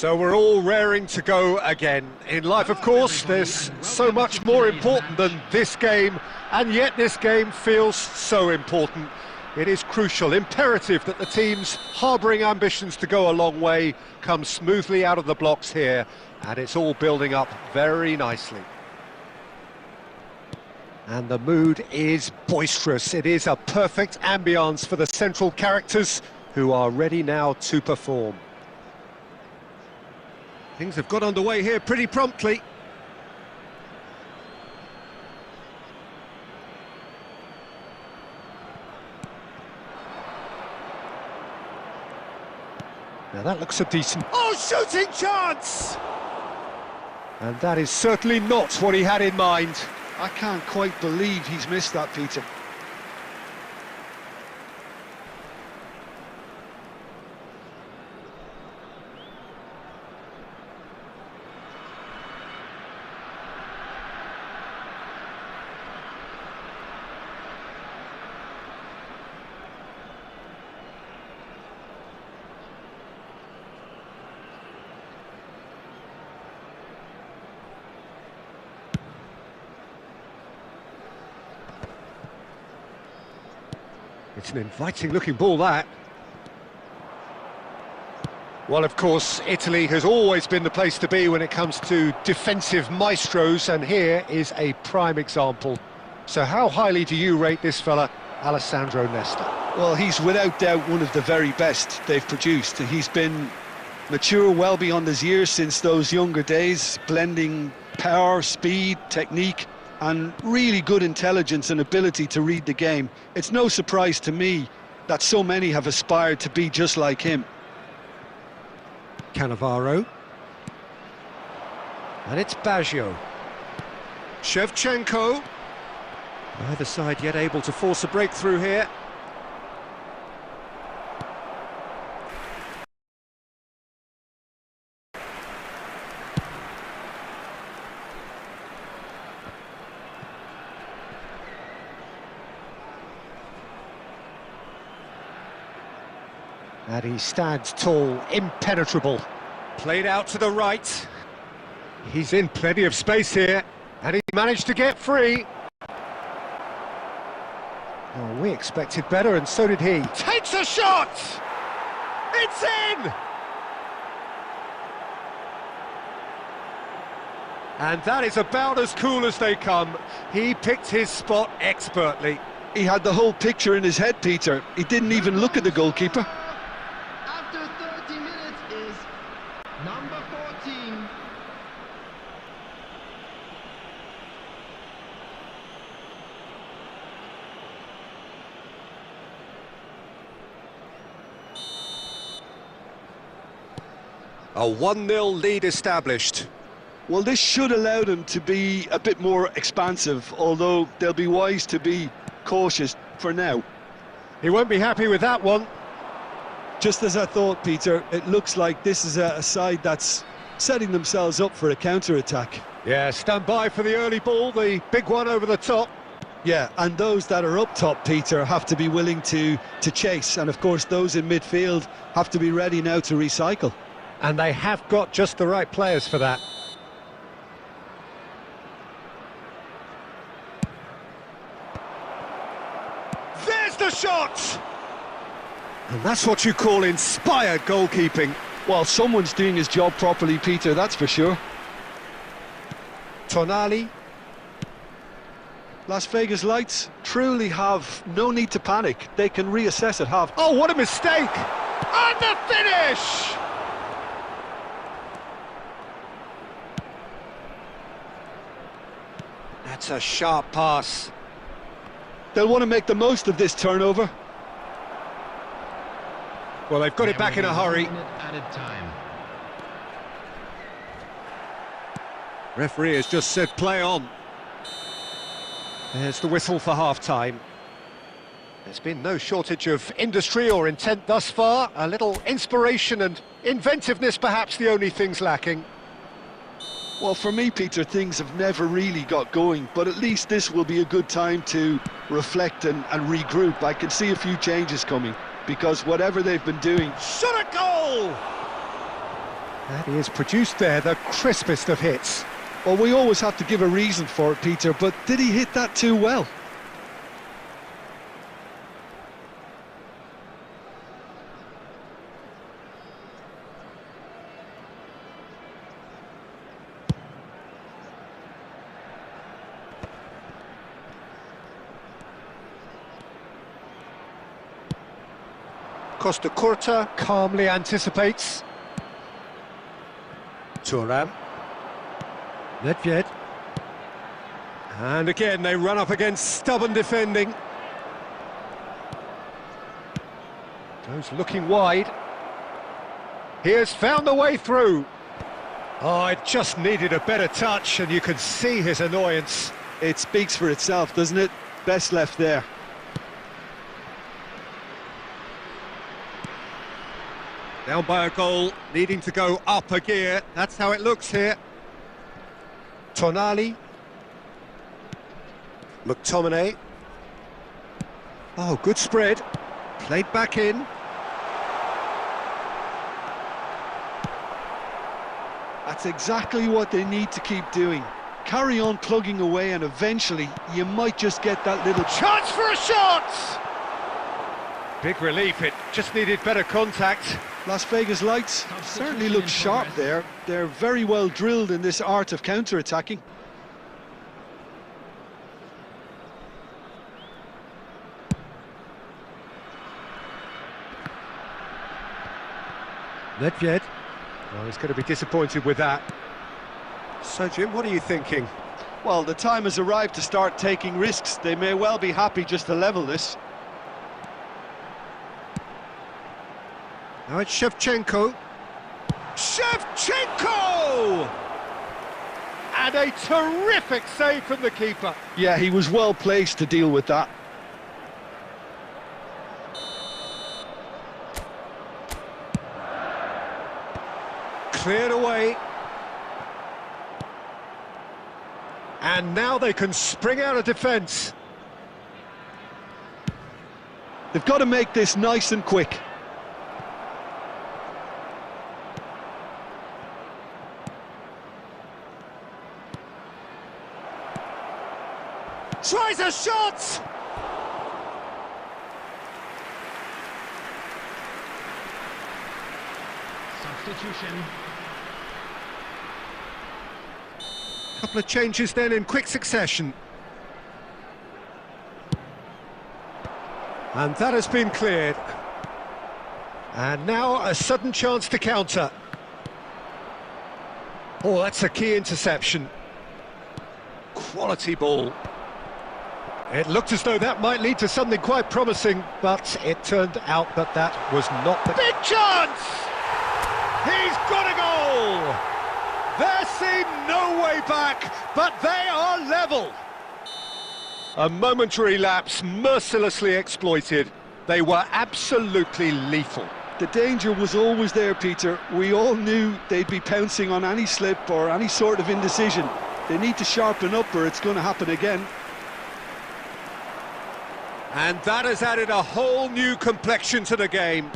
So we're all raring to go again. In life, of course, there's so much more important than this game, and yet this game feels so important. It is crucial, imperative that the teams harbouring ambitions to go a long way come smoothly out of the blocks here, and it's all building up very nicely. And the mood is boisterous. It is a perfect ambience for the central characters who are ready now to perform. Things have got underway here pretty promptly. Now that looks a decent... Oh, shooting chance! And that is certainly not what he had in mind. I can't quite believe he's missed that, Peter. It's an inviting-looking ball, that. Well, of course, Italy has always been the place to be when it comes to defensive maestros, and here is a prime example. So how highly do you rate this fella, Alessandro Nesta? Well, he's without doubt one of the very best they've produced. He's been mature well beyond his years since those younger days, blending power, speed, technique, and really good intelligence and ability to read the game. It's no surprise to me that so many have aspired to be just like him. Cannavaro. And it's Baggio. Shevchenko. Neither side yet able to force a breakthrough here. And he stands tall, impenetrable. Played out to the right. He's in plenty of space here, and he managed to get free. Oh, we expected better, and so did he. Takes a shot! It's in! And that is about as cool as they come. He picked his spot expertly. He had the whole picture in his head, Peter. He didn't even look at the goalkeeper. Number 14. A 1-0 lead established. Well, this should allow them to be a bit more expansive, although they'll be wise to be cautious for now. He won't be happy with that one. Just as I thought, Peter, it looks like this is a side that's setting themselves up for a counter-attack. Yeah, stand by for the early ball, the big one over the top. Yeah, and those that are up top, Peter, have to be willing to chase. And, of course, those in midfield have to be ready now to recycle. And they have got just the right players for that. There's the shot! And that's what you call inspired goalkeeping. Well, someone's doing his job properly, Peter, that's for sure. Tonali. Las Vegas Lights truly have no need to panic. They can reassess at half. Oh, what a mistake! And the finish! That's a sharp pass. They'll want to make the most of this turnover. Well, they've got it back in a hurry. Added time. Referee has just said play on. There's the whistle for half-time. There's been no shortage of industry or intent thus far. A little inspiration and inventiveness, perhaps the only things lacking. Well, for me, Peter, things have never really got going, but at least this will be a good time to reflect and regroup. I can see a few changes coming, because whatever they've been doing... Shot a goal! And he has produced there the crispest of hits. Well, we always have to give a reason for it, Peter, but did he hit that too well? Costa Curta calmly anticipates. Thuram. Nedved. And again they run up against stubborn defending. Goes looking wide. He has found the way through. Oh, it just needed a better touch, and you can see his annoyance. It speaks for itself, doesn't it? Best left there. Down by a goal, needing to go up a gear. That's how it looks here. Tonali. McTominay. Oh, good spread. Played back in. That's exactly what they need to keep doing. Carry on plugging away, and eventually you might just get that little chance for a shot! Big relief, it just needed better contact. Las Vegas Lights certainly look sharp there. They're very well drilled in this art of counter-attacking. Nedved. Oh, he's going to be disappointed with that. So, Jim, what are you thinking? Well, the time has arrived to start taking risks. They may well be happy just to level this. Now it's Shevchenko. Shevchenko! And a terrific save from the keeper. Yeah, he was well placed to deal with that. Cleared away. And now they can spring out of defence. They've got to make this nice and quick. Tries a shot! Substitution. Couple of changes then in quick succession. And that has been cleared. And now a sudden chance to counter. Oh, that's a key interception. Quality ball. It looked as though that might lead to something quite promising, but it turned out that that was not the... Big chance! He's got a goal! There seemed no way back, but they are level. A momentary lapse mercilessly exploited. They were absolutely lethal. The danger was always there, Peter. We all knew they'd be pouncing on any slip or any sort of indecision. They need to sharpen up or it's going to happen again. And that has added a whole new complexion to the game.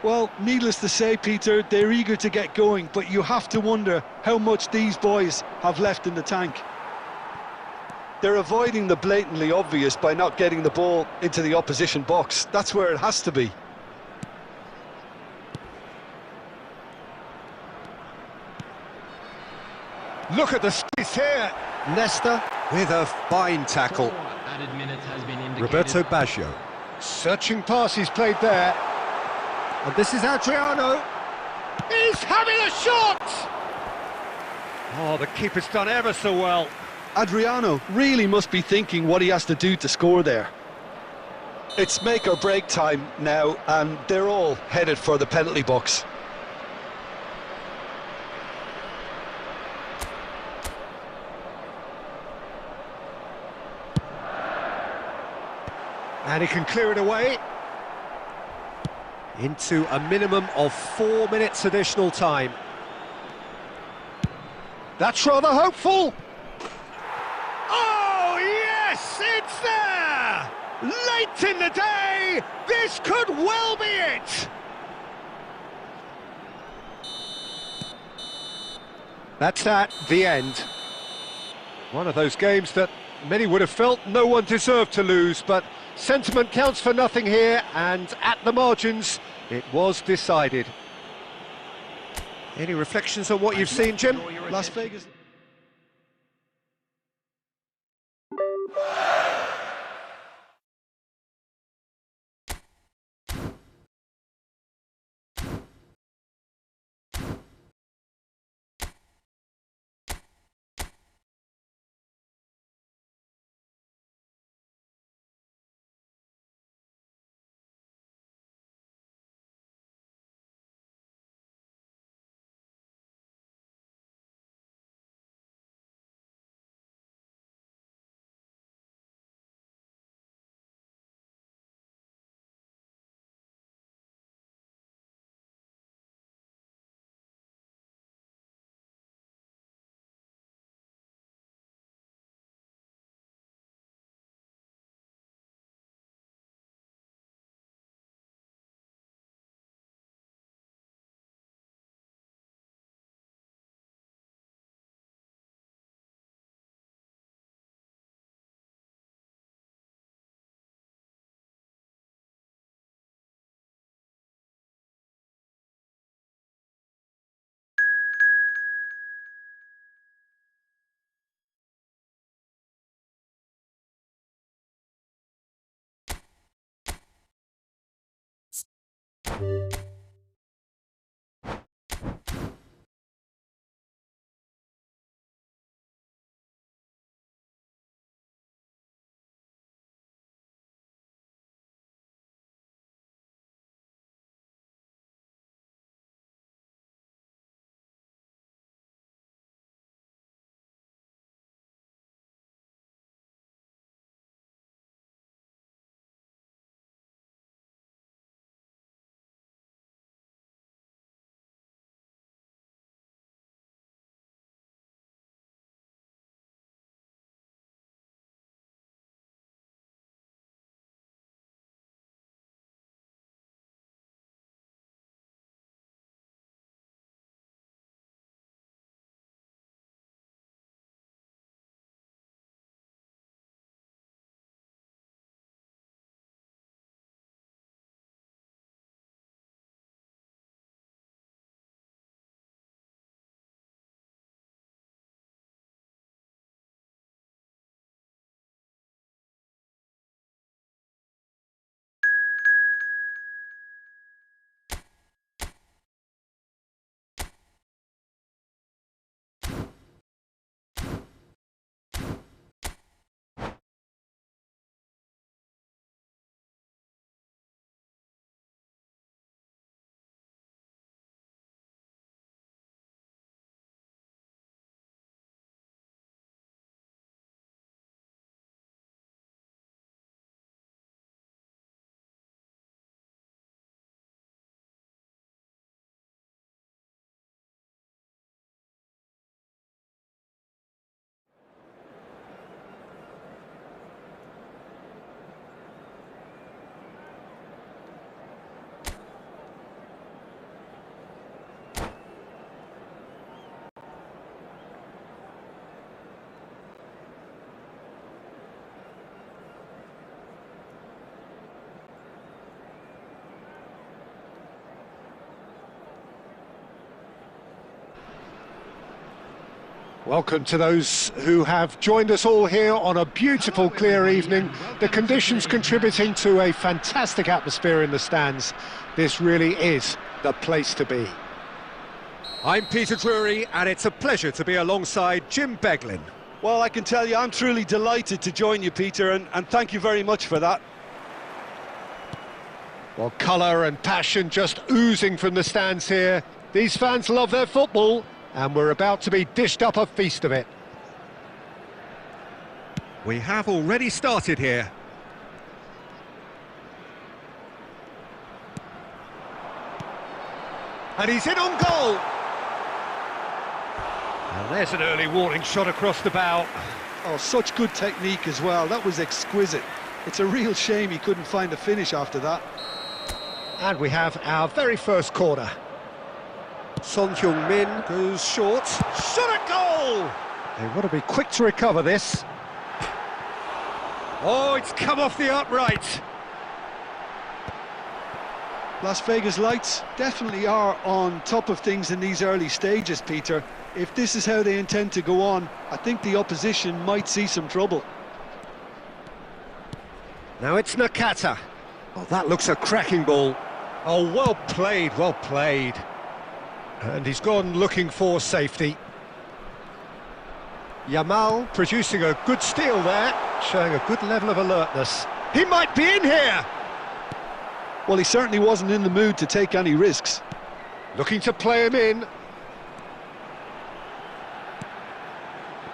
Well, needless to say, Peter, they're eager to get going, but you have to wonder how much these boys have left in the tank. They're avoiding the blatantly obvious by not getting the ball into the opposition box. That's where it has to be. Look at the space here. Leicester with a fine tackle. Added minutes has been indicated. Roberto Baggio. Searching pass he's played there. And this is Adriano. He's having a shot! Oh, the keeper's done ever so well. Adriano really must be thinking what he has to do to score there. It's make or break time now, and they're all headed for the penalty box. And he can clear it away. Into a minimum of 4 minutes additional time. That's rather hopeful. Oh, yes, it's there! Late in the day, this could well be it! That's that, the end. One of those games that many would have felt no one deserved to lose, but sentiment counts for nothing here, and at the margins, it was decided. Any reflections on what you've seen, Jim? Las Vegas. Welcome to those who have joined us all here on a beautiful, clear evening. The conditions contributing to a fantastic atmosphere in the stands. This really is the place to be. I'm Peter Drury, and it's a pleasure to be alongside Jim Beglin. Well, I can tell you, I'm truly delighted to join you, Peter, and thank you very much for that. Well, colour and passion just oozing from the stands here. These fans love their football, and we're about to be dished up a feast of it. We have already started here. And he's in on goal. And there's an early warning shot across the bow. Oh, such good technique as well. That was exquisite. It's a real shame he couldn't find a finish after that. And we have our very first corner. Son Heung-min goes short. Shot at goal! They want to be quick to recover this. Oh, it's come off the upright. Las Vegas Lights definitely are on top of things in these early stages, Peter. If this is how they intend to go on, I think the opposition might see some trouble. Now it's Nakata. Oh, that looks a cracking ball. Oh, well played, well played. And he's gone looking for safety. Yamal producing a good steal there, showing a good level of alertness. He might be in here! Well, he certainly wasn't in the mood to take any risks. Looking to play him in.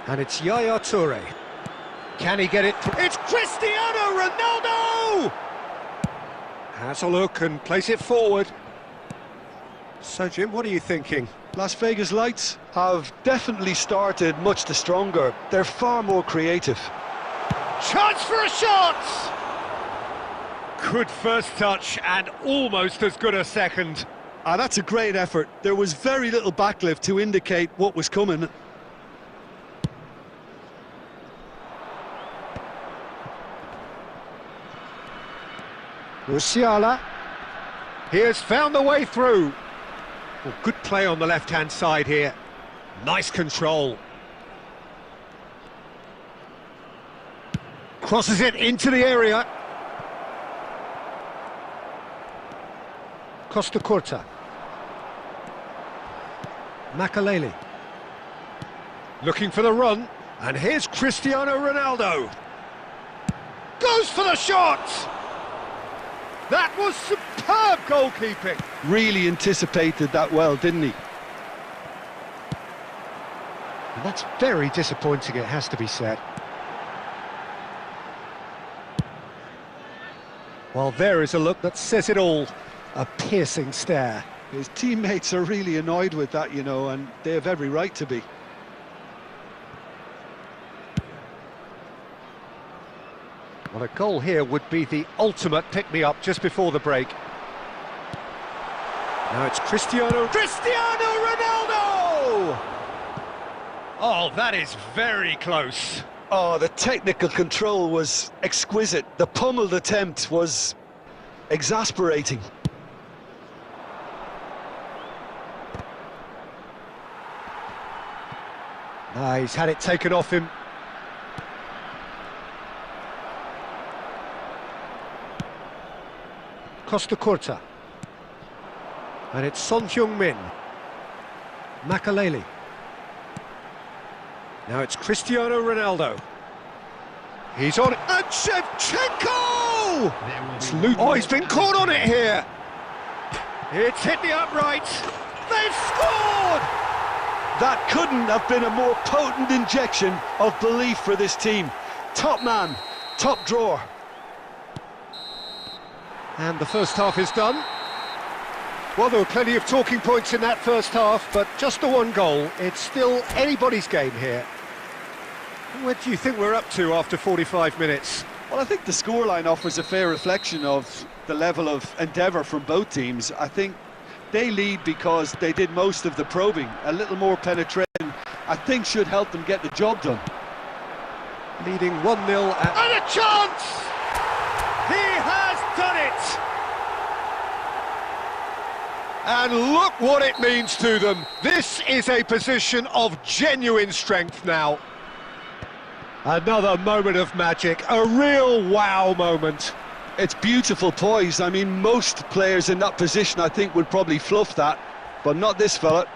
And it's Yaya Toure. Can he get it? It's Cristiano Ronaldo! Has a look and place it forward. So, Jim, what are you thinking? Las Vegas Lights have definitely started much the stronger. They're far more creative. Chance for a shot! Good first touch and almost as good a second. That's a great effort. There was very little backlift to indicate what was coming. Musiala. He has found the way through. Well, good play on the left-hand side here. Nice control. Crosses it into the area. Costa Curta. Makaleli. Looking for the run. And here's Cristiano Ronaldo. Goes for the shot! That was superb goalkeeping. Really anticipated that well, didn't he? And that's very disappointing, it has to be said. Well, there is a look that says it all. A piercing stare. His teammates are really annoyed with that, you know, and they have every right to be. Well, a goal here would be the ultimate pick-me-up just before the break. Now it's Cristiano Ronaldo! Oh, that is very close. Oh, the technical control was exquisite. The pummeled attempt was exasperating. He's had it taken off him. Costa Curta. And it's Son Heung-min. Makaleli. Now it's Cristiano Ronaldo. He's on it. And Shevchenko! Oh, he's been caught on it here. It's hit the upright. They've scored! That couldn't have been a more potent injection of belief for this team. Top man, top drawer. And the first half is done. Well, there were plenty of talking points in that first half, but just the one goal. It's still anybody's game here. What do you think we're up to after 45 minutes? Well, I think the scoreline offers a fair reflection of the level of endeavour from both teams. I think they lead because they did most of the probing. A little more penetration, I think, should help them get the job done. Leading 1-0 and a chance! He has done it! And look what it means to them. This is a position of genuine strength now. Another moment of magic, a real wow moment. It's beautiful poise. I mean, most players in that position, I think, would probably fluff that, but not this fella.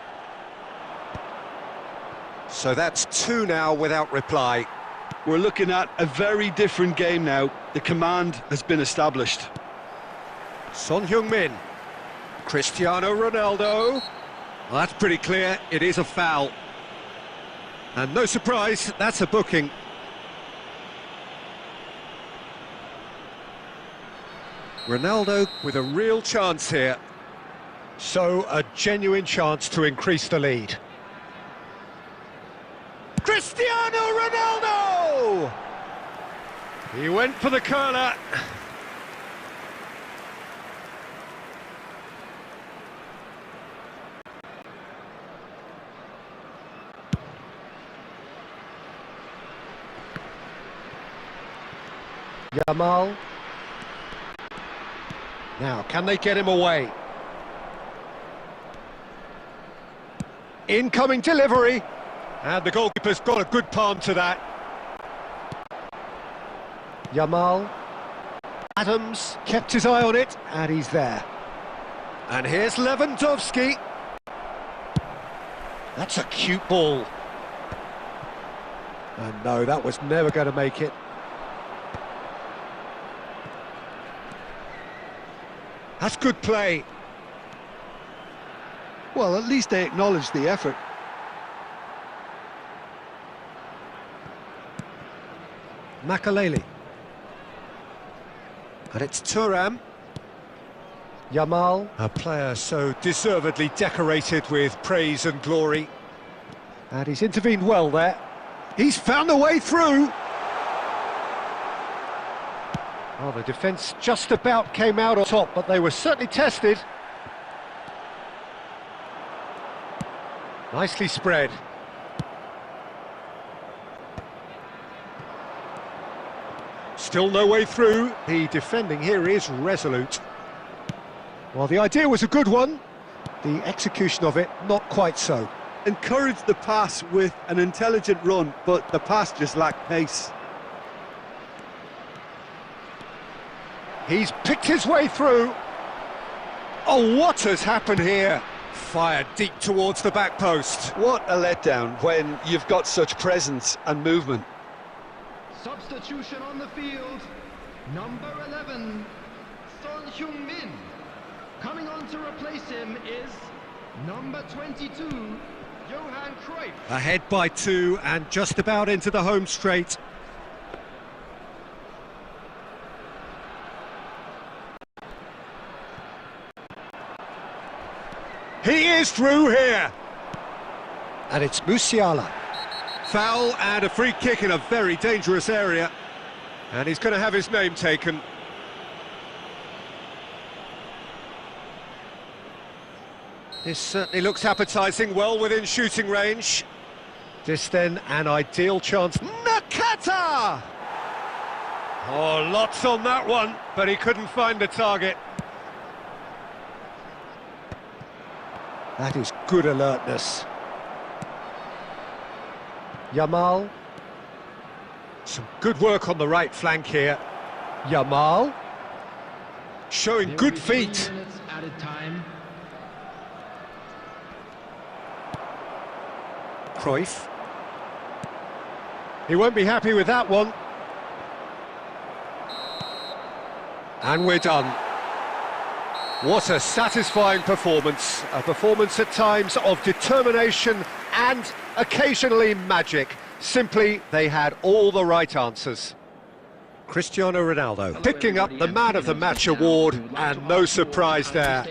So that's 2 now without reply. We're looking at a very different game now. The command has been established. Son Heung-min. Cristiano Ronaldo. Well, that's pretty clear, it is a foul. And no surprise, that's a booking. Ronaldo with a real chance here. So, a genuine chance to increase the lead. Cristiano Ronaldo! He went for the curler. Yamal. Now, can they get him away? Incoming delivery. And the goalkeeper's got a good palm to that. Yamal. Adams kept his eye on it, and he's there. And here's Lewandowski. That's a cute ball. And no, that was never going to make it. That's good play. Well, at least they acknowledge the effort. Makaleli. And it's Thuram. Yamal, a player so deservedly decorated with praise and glory. And he's intervened well there. He's found a way through. Oh, the defence just about came out on top, but they were certainly tested. Nicely spread. Still no way through. The defending here is resolute. Well, the idea was a good one. The execution of it, not quite so. Encouraged the pass with an intelligent run, but the pass just lacked pace. He's picked his way through. Oh, what has happened here? Fired deep towards the back post. What a letdown when you've got such presence and movement. Substitution on the field. Number 11, Son Heung-min. Coming on to replace him is number 22, Johan Cruyff. Ahead by 2 and just about into the home straight. He is through here. And it's Musiala. Foul and a free kick in a very dangerous area. And he's going to have his name taken. This certainly looks appetising, well within shooting range. This then, an ideal chance. Nakata! Oh, lots on that one, but he couldn't find the target. That is good alertness. Yamal. Some good work on the right flank here. Yamal. Showing good feet. Added time. Cruyff. He won't be happy with that one. And we're done. What a satisfying performance. A performance at times of determination and occasionally magic. Simply, they had all the right answers. Cristiano Ronaldo picking up the Man of the Match award, and no surprise there.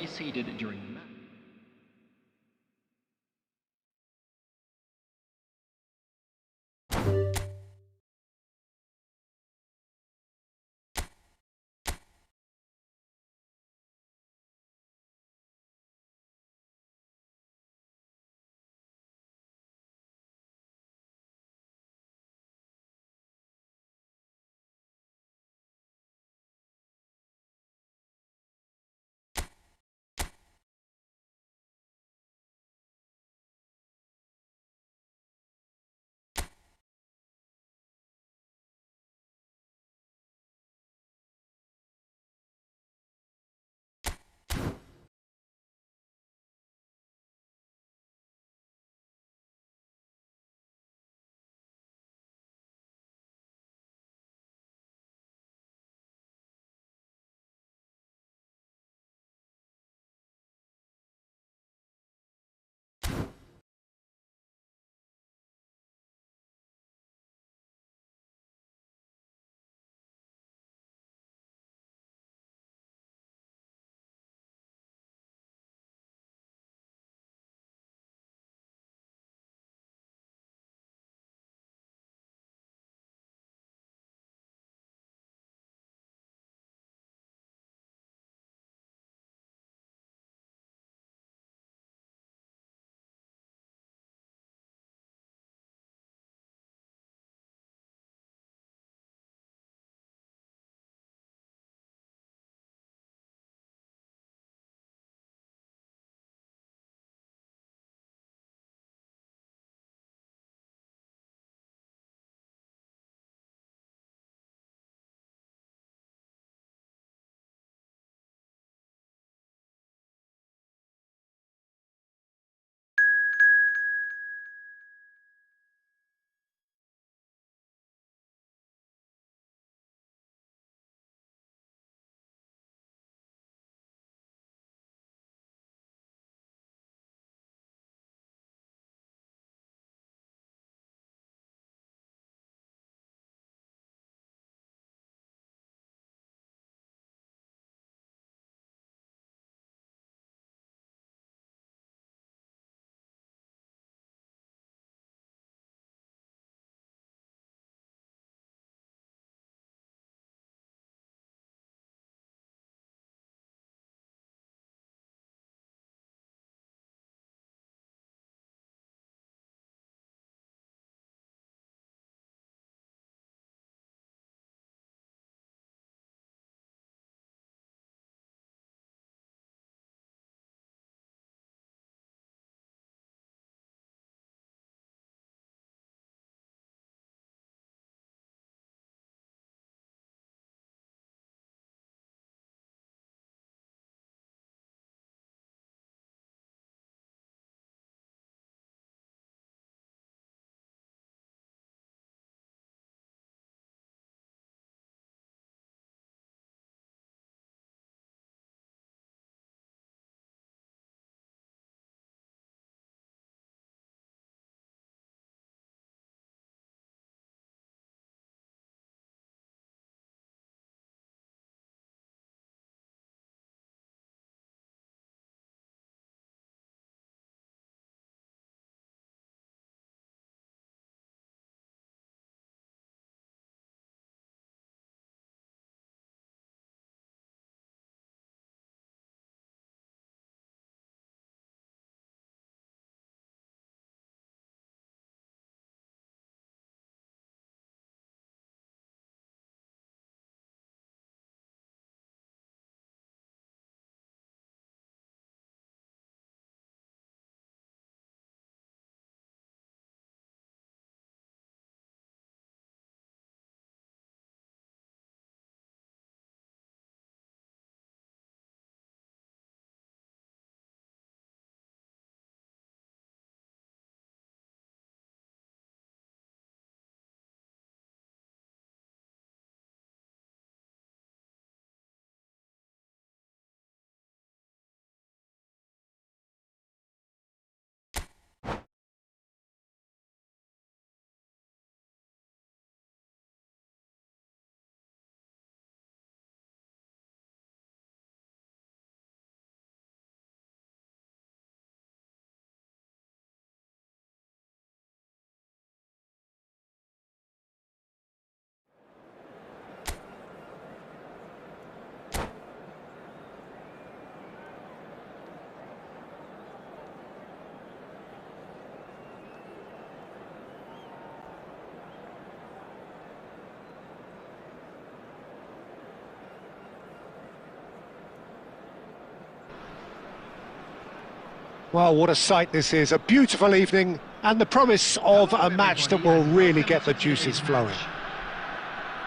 Well, what a sight this is, a beautiful evening, and the promise of a match that will really get the juices flowing.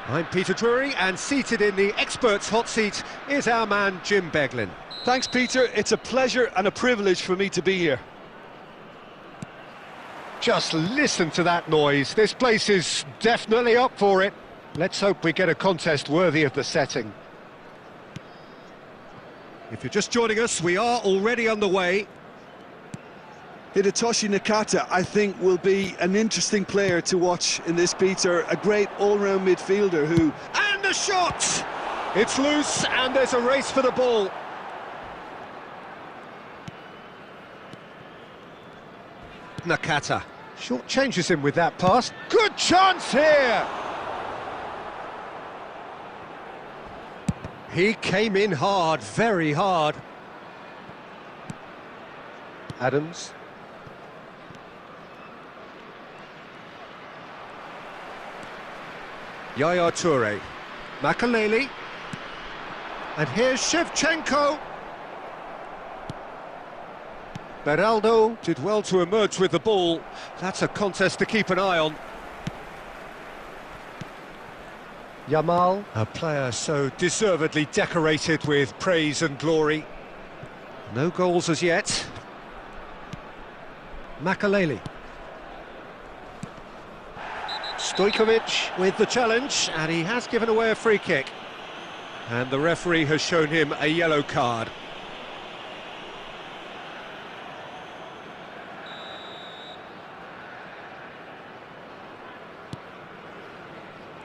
I'm Peter Drury, and seated in the experts' hot seat is our man Jim Beglin. Thanks, Peter. It's a pleasure and a privilege for me to be here. Just listen to that noise. This place is definitely up for it. Let's hope we get a contest worthy of the setting. If you're just joining us, we are already underway. Hidetoshi Nakata, I think, will be an interesting player to watch in this, Peter. A great all-round midfielder who... And a shot! It's loose, and there's a race for the ball. Nakata short changes him with that pass. Good chance here! He came in hard, very hard. Adams. Yaya Toure. Makaleli. And here's Shevchenko. Beraldo did well to emerge with the ball. That's a contest to keep an eye on. Yamal, a player so deservedly decorated with praise and glory. No goals as yet. Makaleli. Stojkovic with the challenge, and he has given away a free kick. And the referee has shown him a yellow card.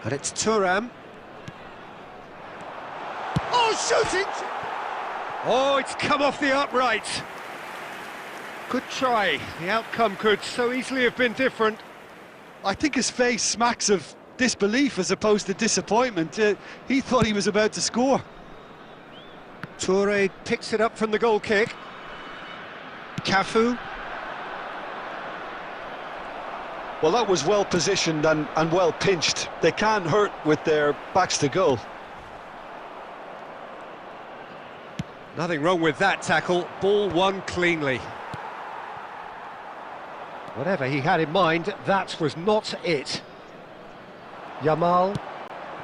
And it's Thuram. Oh, shooting! Oh, it's come off the upright. Good try. The outcome could so easily have been different. I think his face smacks of disbelief as opposed to disappointment. He thought he was about to score. Toure picks it up from the goal kick. Cafu. Well, that was well positioned and well pinched. They can't hurt with their backs to goal. Nothing wrong with that tackle. Ball won cleanly. Whatever he had in mind, that was not it. Yamal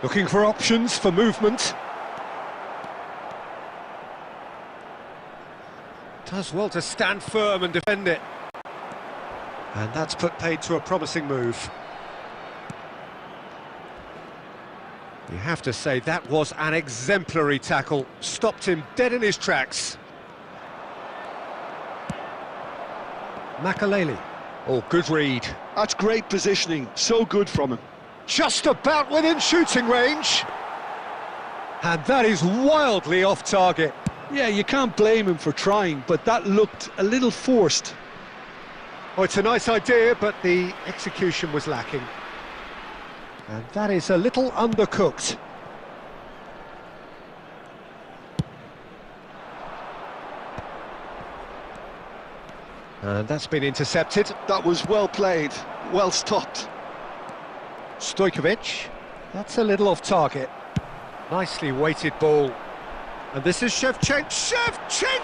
looking for options for movement. Does well to stand firm and defend it. And that's put paid to a promising move. You have to say that was an exemplary tackle. Stopped him dead in his tracks. Makaleli. Oh, good read. That's great positioning. So good from him. Just about within shooting range. And that is wildly off target. Yeah, you can't blame him for trying, but that looked a little forced. Oh, it's a nice idea, but the execution was lacking. And that is a little undercooked. And that's been intercepted. That was well played, well stopped. Stojkovic, that's a little off target. Nicely weighted ball. And this is Shevchenko!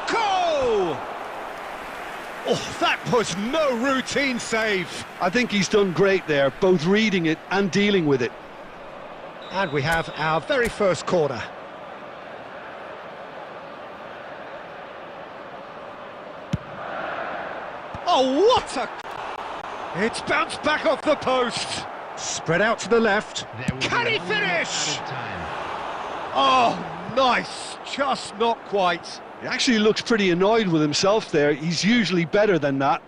Oh, that was no routine save. I think he's done great there, both reading it and dealing with it. And we have our very first corner. Oh, what a... It's bounced back off the post. Spread out to the left. Can he finish? Oh, nice. Just not quite. He actually looks pretty annoyed with himself there. He's usually better than that.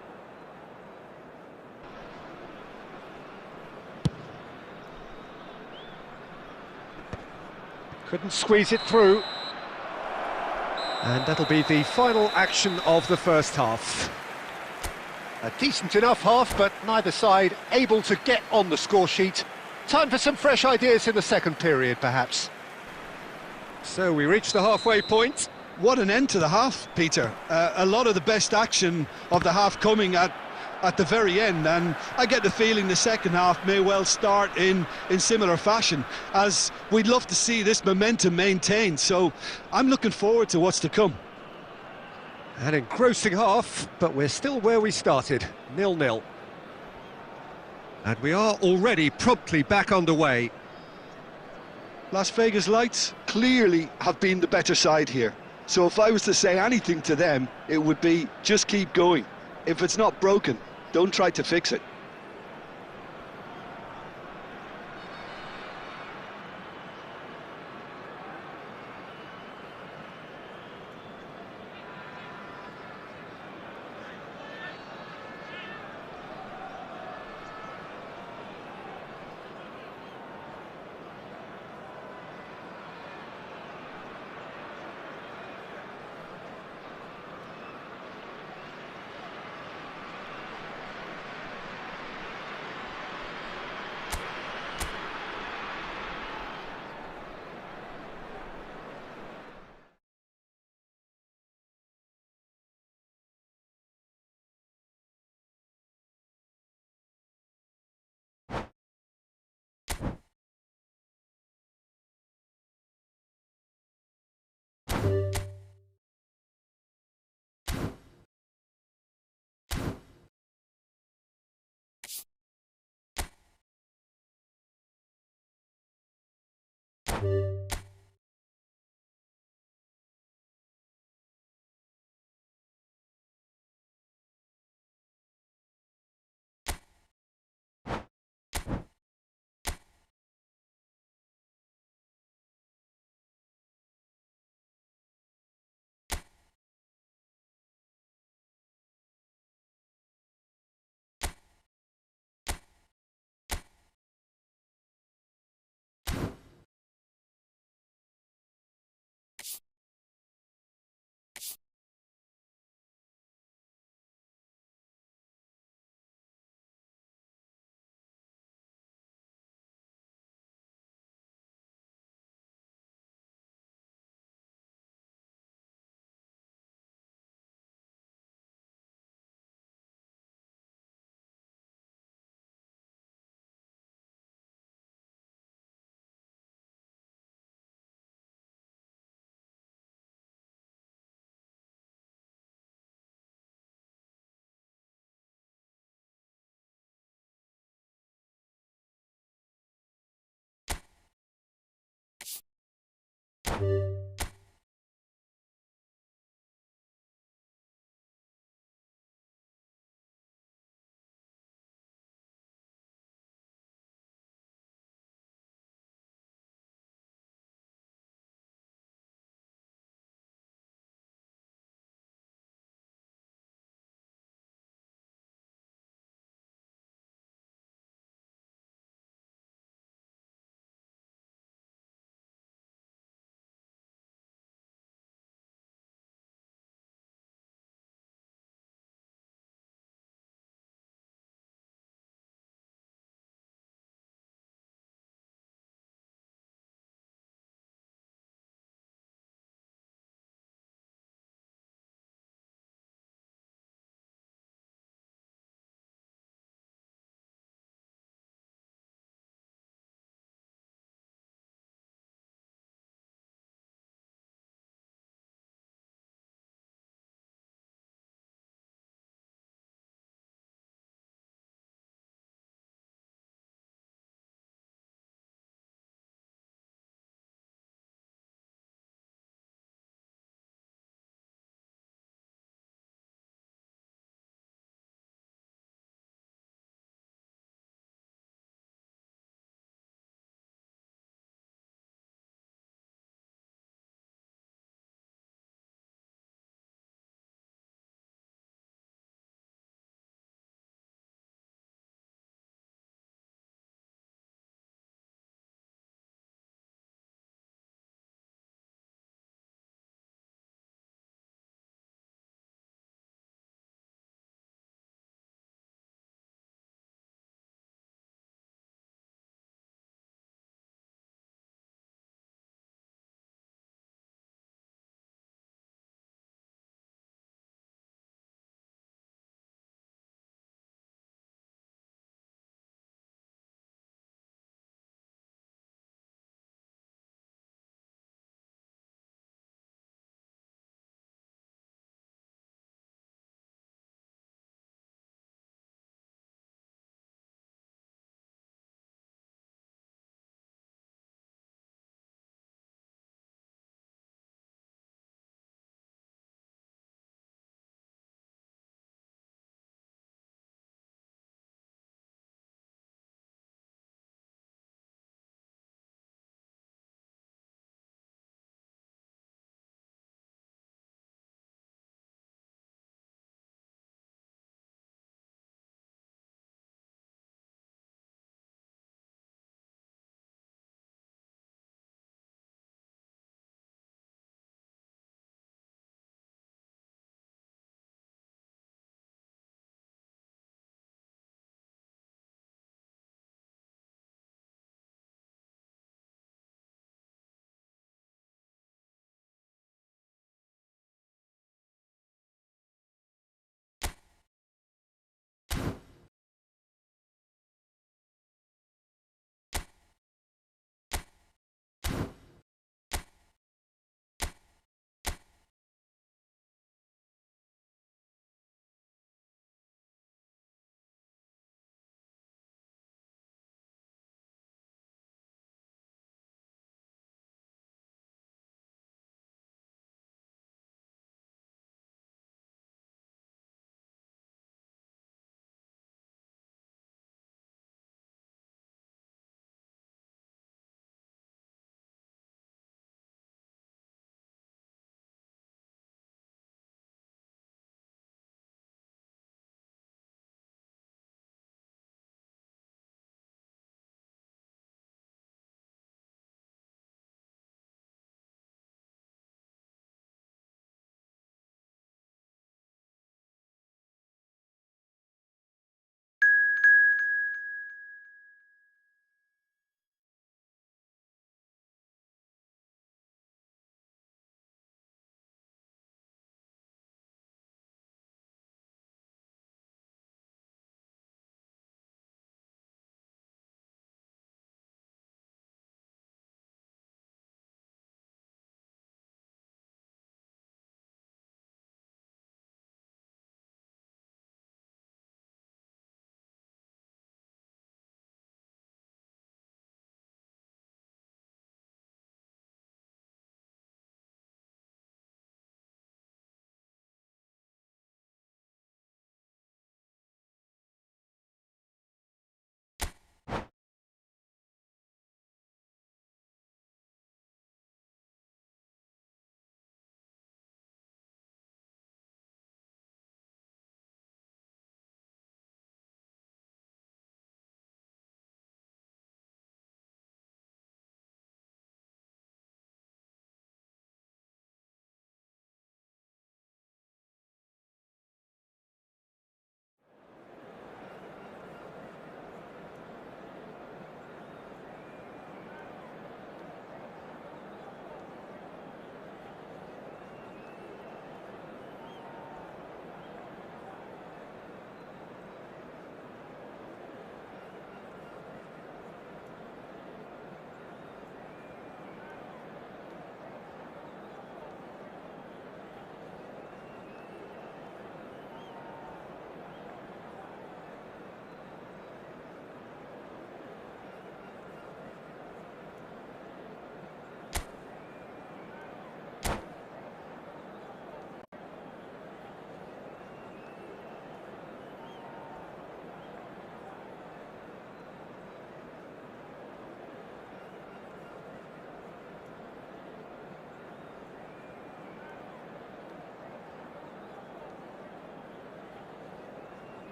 Couldn't squeeze it through. And that'll be the final action of the first half. A decent enough half, but neither side able to get on the score sheet. Time for some fresh ideas in the second period, perhaps. So we reach the halfway point. What an end to the half, Peter. A lot of the best action of the half coming at the very end, and I get the feeling the second half may well start in similar fashion, as we'd love to see this momentum maintained. So I'm looking forward to what's to come. An engrossing half, but we're still where we started, 0-0. And we are already promptly back underway. Las Vegas Lights clearly have been the better side here. So if I was to say anything to them, it would be just keep going. If it's not broken, don't try to fix it.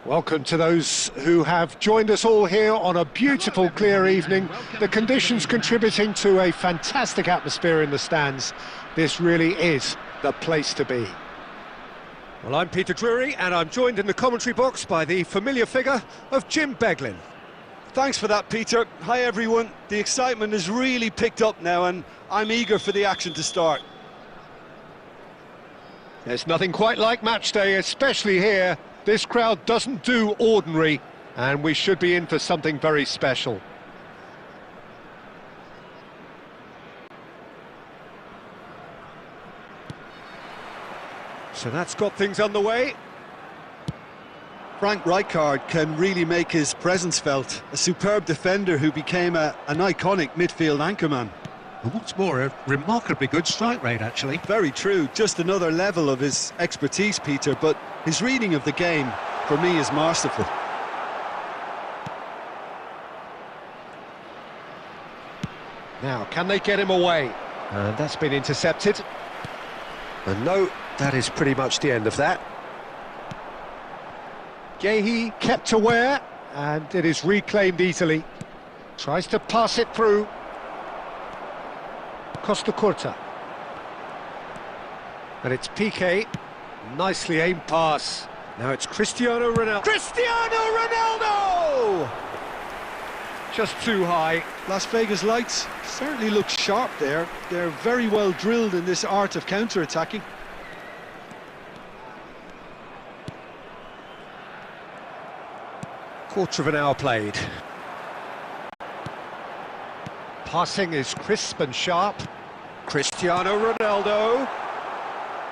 Welcome to those who have joined us all here on a beautiful, clear evening. The conditions contributing to a fantastic atmosphere in the stands. This really is the place to be. Well, I'm Peter Drury, and I'm joined in the commentary box by the familiar figure of Jim Beglin. Thanks for that, Peter. Hi, everyone. The excitement has really picked up now, and I'm eager for the action to start. There's nothing quite like match day, especially here. This crowd doesn't do ordinary, and we should be in for something very special. So that's got things underway. Frank Rijkaard can really make his presence felt. A superb defender who became an iconic midfield anchorman. And what's more, a remarkably good strike rate, actually. Very true, just another level of his expertise, Peter, but his reading of the game, for me, is masterful. Now, can they get him away? And that's been intercepted. And no, that is pretty much the end of that. Gehi kept aware, and it is reclaimed easily. Tries to pass it through. Costa Curta. And it's Piqué. Nicely aimed pass. Now it's Cristiano Ronaldo. Cristiano Ronaldo! Just too high. Las Vegas Lights certainly look sharp there. They're very well drilled in this art of counter-attacking. Quarter of an hour played. Passing is crisp and sharp. Cristiano Ronaldo.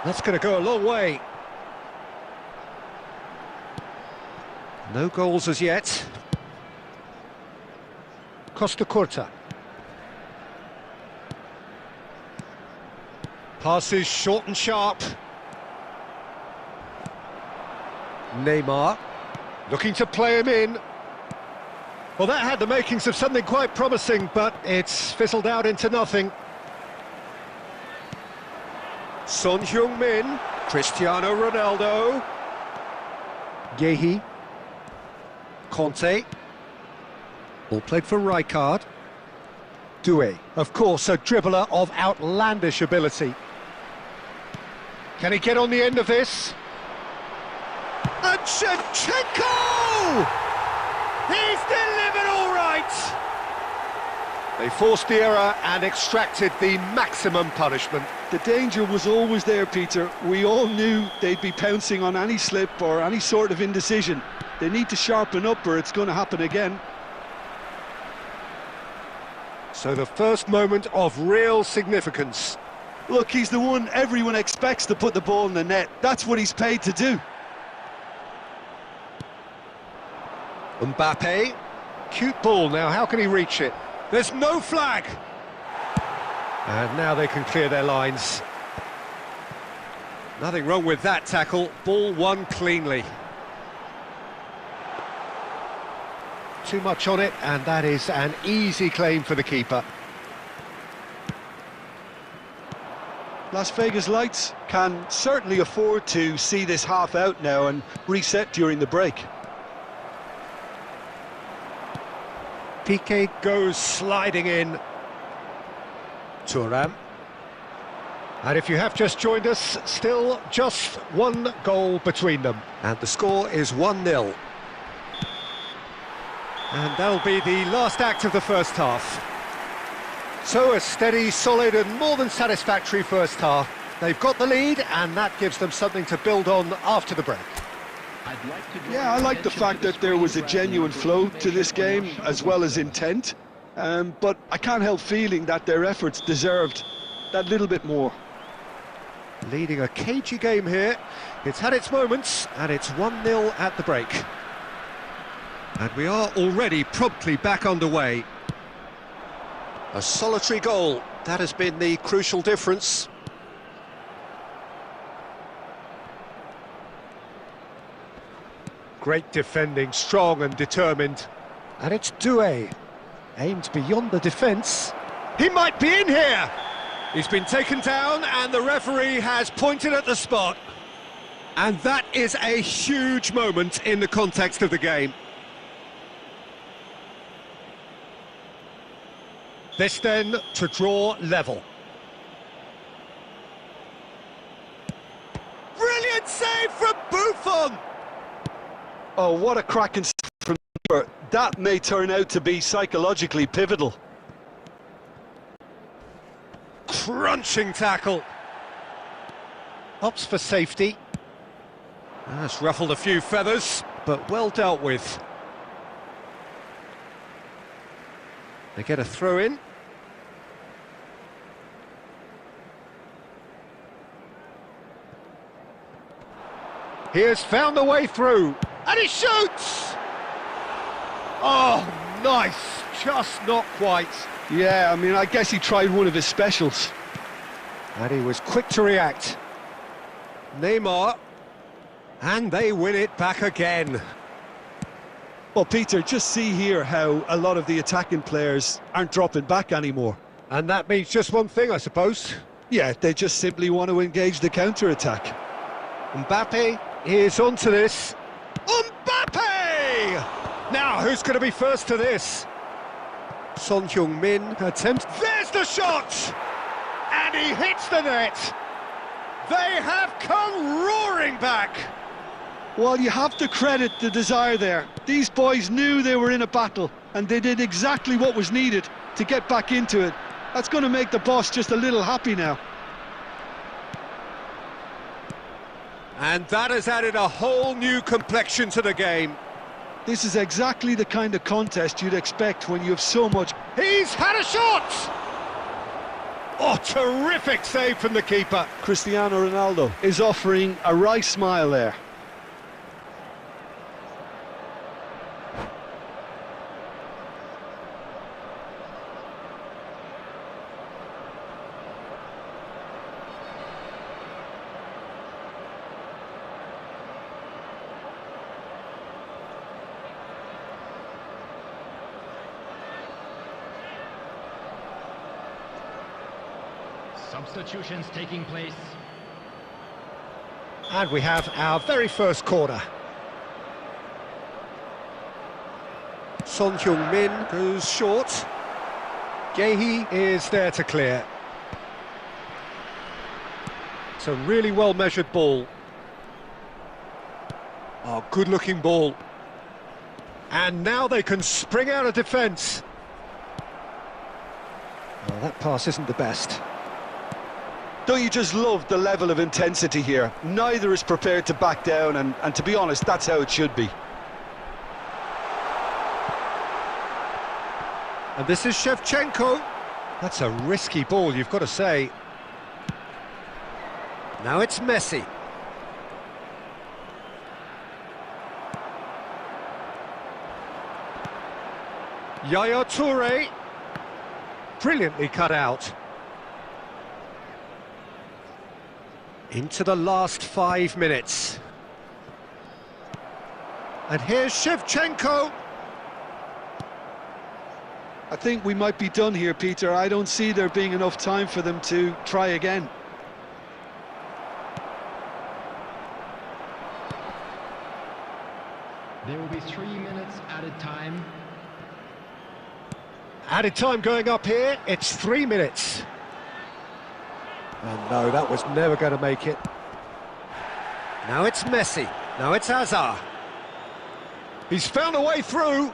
That's going to go a long way. No goals as yet. Costa Curta. Passes short and sharp. Neymar. Looking to play him in. Well, that had the makings of something quite promising, but it's fizzled out into nothing. Son Heung-min, Cristiano Ronaldo. Gehi. Conte. All played for Rijkaard. Doué, of course, a dribbler of outlandish ability. Can he get on the end of this? And Shevchenko! He's delivered all right! They forced the error and extracted the maximum punishment. The danger was always there, Peter. We all knew they'd be pouncing on any slip or any sort of indecision. They need to sharpen up or it's going to happen again. So the first moment of real significance. Look, he's the one everyone expects to put the ball in the net. That's what he's paid to do. Mbappe, cute ball. Now how can he reach it? There's no flag, and now they can clear their lines. Nothing wrong with that tackle. Ball won cleanly. Too much on it, and that is an easy claim for the keeper. Las Vegas Lights can certainly afford to see this half out now and reset during the break. Piqué goes sliding in. Thuram. And if you have just joined us, still just one goal between them. And the score is 1-0. And that'll be the last act of the first half. So a steady, solid and more than satisfactory first half. They've got the lead, and that gives them something to build on after the break. Yeah, I like the fact that there was a genuine flow to this game, as well as intent. But I can't help feeling that their efforts deserved that little bit more. Leading a cagey game here. It's had its moments, and it's 1-0 at the break. And we are already promptly back underway. A solitary goal. That has been the crucial difference. Great defending, strong and determined. And it's Doué, aimed beyond the defence. He might be in here! He's been taken down and the referee has pointed at the spot. And that is a huge moment in the context of the game. This then to draw level. Brilliant save from Buffon! Oh, what a cracking save from there. That may turn out to be psychologically pivotal. Crunching tackle. Opts for safety. That's ruffled a few feathers, but well dealt with. They get a throw in. He has found the way through, and he shoots! Oh, nice, just not quite. Yeah, I mean, I guess he tried one of his specials. And he was quick to react. Neymar, and they win it back again. Well, Peter, just see here how a lot of the attacking players aren't dropping back anymore. And that means just one thing, I suppose. Yeah, they just simply want to engage the counter-attack. Mbappe is onto this. Mbappe! Now, who's going to be first to this? Son Heung-min attempts. There's the shot! And he hits the net. They have come roaring back. Well, you have to credit the desire there. These boys knew they were in a battle, and they did exactly what was needed to get back into it. That's going to make the boss just a little happy now. And that has added a whole new complexion to the game. This is exactly the kind of contest you'd expect when you have so much... He's had a shot! Oh, terrific save from the keeper. Cristiano Ronaldo is offering a wry smile there. Substitutions taking place. And we have our very first corner. Son Heung-min goes short. Gehi is there to clear. It's a really well-measured ball. Oh, good-looking ball. And now they can spring out of defence. Oh, that pass isn't the best. Don't you just love the level of intensity here? Neither is prepared to back down, and to be honest, that's how it should be. And this is Shevchenko. That's a risky ball, you've got to say. Now it's Messi. Yaya Toure. Brilliantly cut out. Into the last 5 minutes. And here's Shevchenko. I think we might be done here, Peter. I don't see there being enough time for them to try again. There will be 3 minutes added time. Added time going up here, it's 3 minutes. And no, that was never going to make it. Now it's Messi, now it's Hazard. He's found a way through.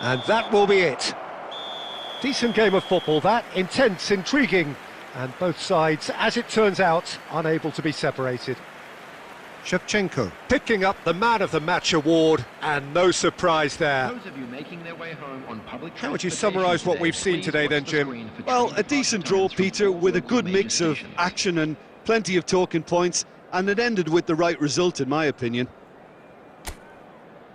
And that will be it. Decent game of football, that. Intense, intriguing. And both sides, as it turns out, unable to be separated. Shevchenko picking up the Man of the Match award, and no surprise there. Those of you making their way home on public How would you transportation summarise what we've seen please today watch then, the Jim? screen for Well, training a decent pass draw, times from Peter, all with a local good major mix of stations. action and plenty of talking points, and it ended with the right result, in my opinion.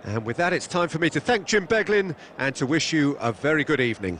And with that, it's time for me to thank Jim Beglin and to wish you a very good evening.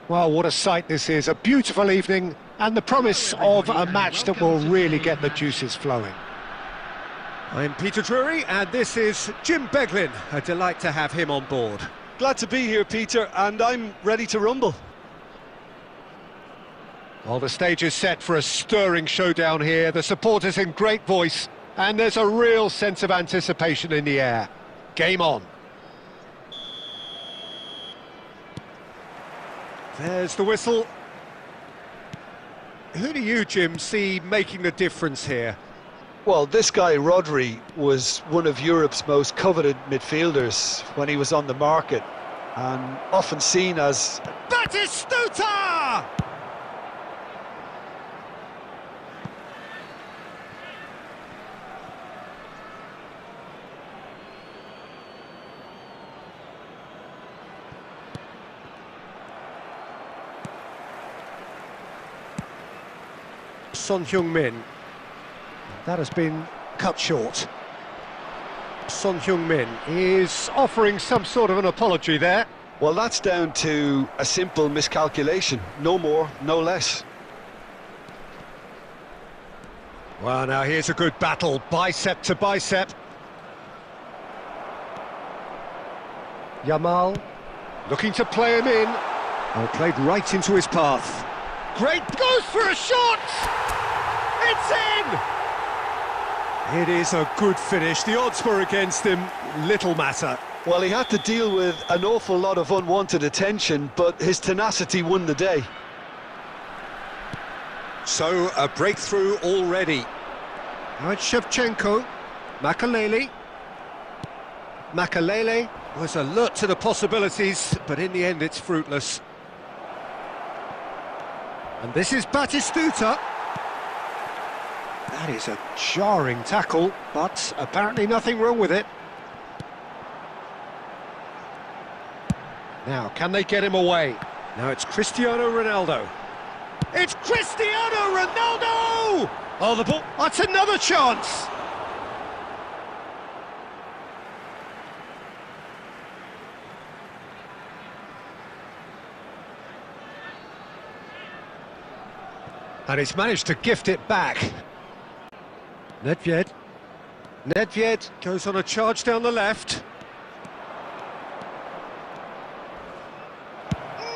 Well, what a sight this is, a beautiful evening and the promise of a match that will really get the juices flowing. I'm Peter Drury and this is Jim Beglin. A delight to have him on board. Glad to be here, Peter, and I'm ready to rumble. Well, the stage is set for a stirring showdown here. The supporters in great voice, and there's a real sense of anticipation in the air. Game on. There's the whistle. Who do you, Jim, see making the difference here? Well, this guy, Rodri, was one of Europe's most coveted midfielders when he was on the market, and often seen as... Batistuta! Son Heung-min. That has been cut short. Son Heung-min is offering some sort of an apology there. Well, that's down to a simple miscalculation. No more, no less. Well, now here's a good battle, bicep to bicep. Yamal looking to play him in. Oh, played right into his path. Great, goes for a shot! It's in! It is a good finish. The odds were against him, little matter. Well, he had to deal with an awful lot of unwanted attention, but his tenacity won the day. So, a breakthrough already. Now it's Shevchenko. Makalele. Makalele was alert to the possibilities, but in the end it's fruitless. And this is Batistuta. That is a jarring tackle, but apparently nothing wrong with it. Now, can they get him away? Now it's Cristiano Ronaldo. It's Cristiano Ronaldo! Oh, the ball. That's another chance! And he's managed to gift it back. Nedved goes on a charge down the left.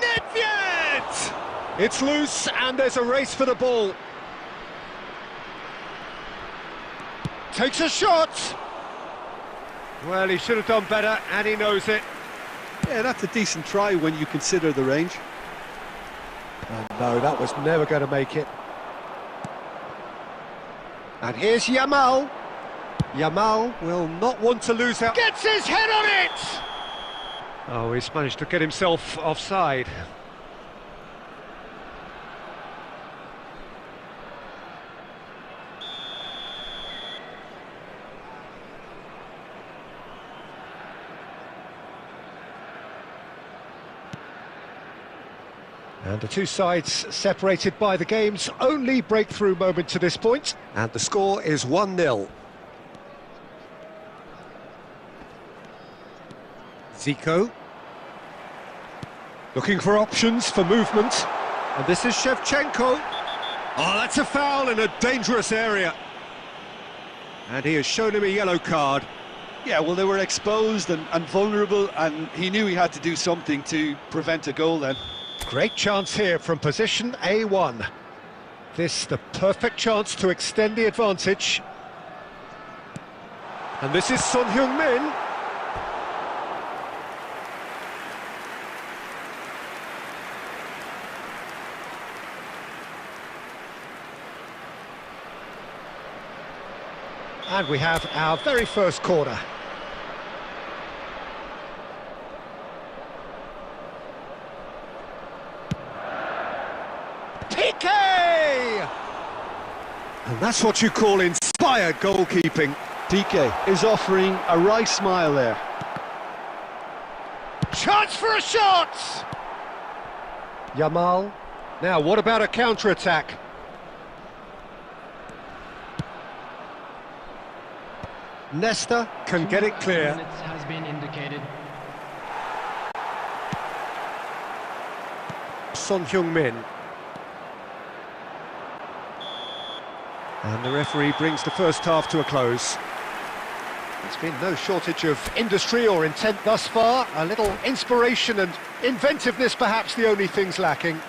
Nedved! It's loose and there's a race for the ball. Takes a shot. Well, he should have done better and he knows it. Yeah, that's a decent try when you consider the range. Oh, no, that was never going to make it. And here's Yamal. Yamal will not want to lose out. Gets his head on it! Oh, he's managed to get himself offside. And the two sides separated by the game's only breakthrough moment to this point. And the score is 1-0. Zico. Looking for options for movement. And this is Shevchenko. Oh, that's a foul in a dangerous area. And he has shown him a yellow card. Yeah, well, they were exposed and vulnerable, and he knew he had to do something to prevent a goal then. Great chance here from position A1. This the perfect chance to extend the advantage. And this is Son Heung-min. And we have our very first corner. And that's what you call inspired goalkeeping. Piqué is offering a wry smile there. Chance for a shot! Yamal. Now, what about a counter-attack? Nesta can get it clear. Has been indicated. Son Heung-min. And the referee brings the first half to a close. There's been no shortage of industry or intent thus far. A little inspiration and inventiveness, perhaps the only things lacking.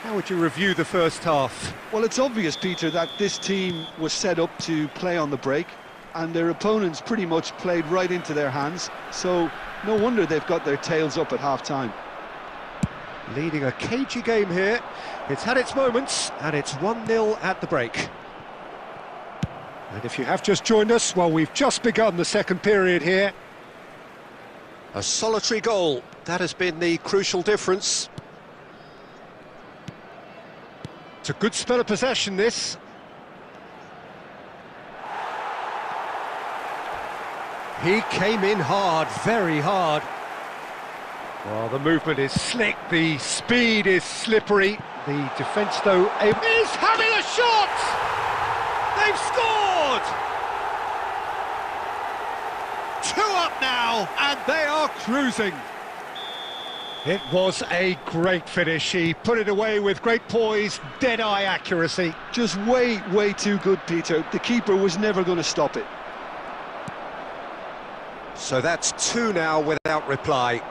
How would you review the first half? Well, it's obvious, Peter, that this team was set up to play on the break, and their opponents pretty much played right into their hands, so no wonder they've got their tails up at half-time. Leading a cagey game here. It's had its moments, and it's 1-0 at the break. And if you have just joined us, well, we've just begun the second period here. A solitary goal, that has been the crucial difference. It's a good spell of possession, this. He came in hard, very hard. Well, the movement is slick, the speed is slippery. The defence, though, is having a shot! They've scored! 2 up now, and they are cruising. It was a great finish. He put it away with great poise, dead-eye accuracy. Just way, way too good, Peter. The keeper was never going to stop it. So that's 2 now without reply.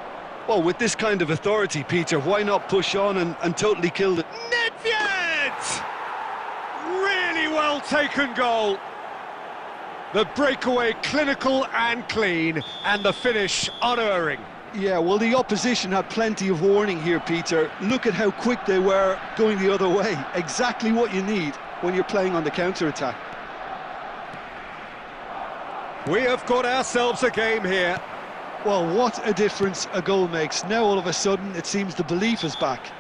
Well, with this kind of authority, Peter, why not push on and totally kill it? Nedved! Really well taken goal. The breakaway clinical and clean, and the finish unerring. Yeah, well, the opposition had plenty of warning here, Peter. Look at how quick they were going the other way. Exactly what you need when you're playing on the counter-attack. We have got ourselves a game here. Well, what a difference a goal makes. Now, all of a sudden, it seems the belief is back.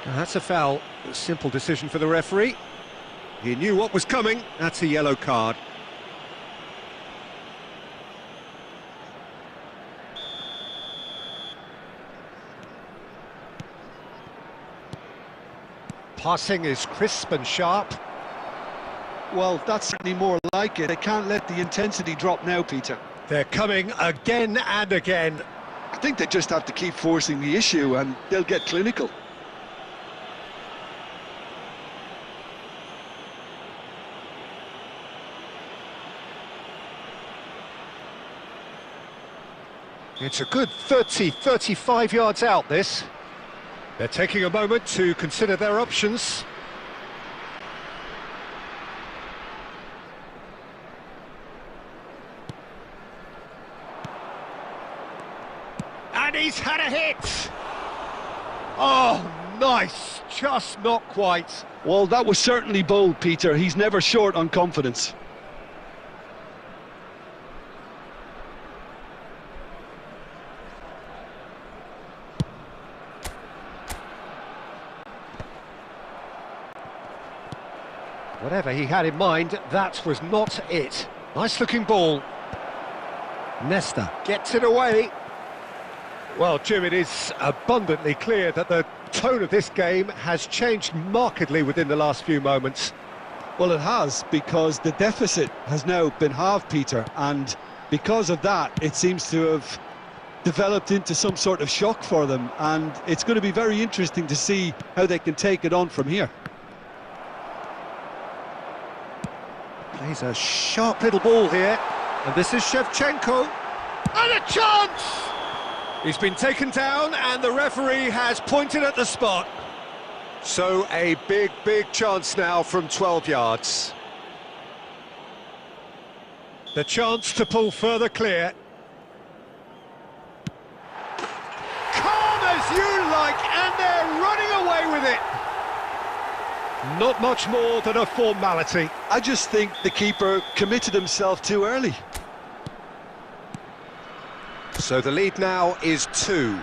That's a foul. A simple decision for the referee. He knew what was coming. That's a yellow card. Passing is crisp and sharp. Well, that's certainly more like it. They can't let the intensity drop now, Peter. They're coming again and again. I think they just have to keep forcing the issue and they'll get clinical. It's a good 35 yards out, this. They're taking a moment to consider their options. And he's had a hit! Oh, nice! Just not quite. Well, that was certainly bold, Peter. He's never short on confidence. Whatever he had in mind, that was not it. Nice looking ball. Nesta gets it away. Well, Jim, it is abundantly clear that the tone of this game has changed markedly within the last few moments. Well, it has, because the deficit has now been halved, Peter, and because of that, it seems to have developed into some sort of shock for them, and it's going to be very interesting to see how they can take it on from here. Plays a sharp little ball here, and this is Shevchenko, and a chance! He's been taken down, and the referee has pointed at the spot. So a big chance now from 12 yards. The chance to pull further clear. Calm as you like, and they're running away with it. Not much more than a formality. I just think the keeper committed himself too early. So the lead now is 2.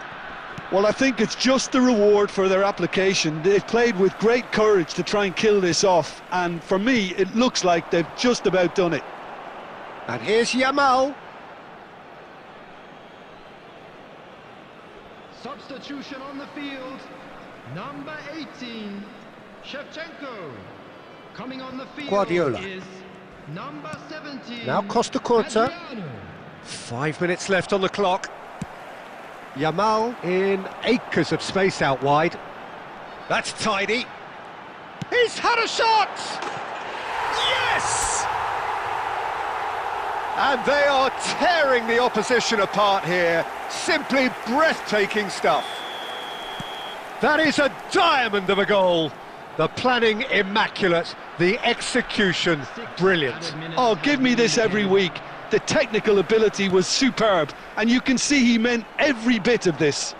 Well, I think it's just the reward for their application. They've played with great courage to try and kill this off, and for me, it looks like they've just about done it. And here's Yamal. Substitution on the field. Number 18, Shevchenko. Coming on the field Guardiola. is number 17. Now Costa Curta. Adriano. 5 minutes left on the clock. Yamal in acres of space out wide. That's tidy. He's had a shot! Yes! And they are tearing the opposition apart here. Simply breathtaking stuff. That is a diamond of a goal. The planning immaculate, the execution brilliant. Oh, give me this every week. The technical ability was superb, and you can see he meant every bit of this.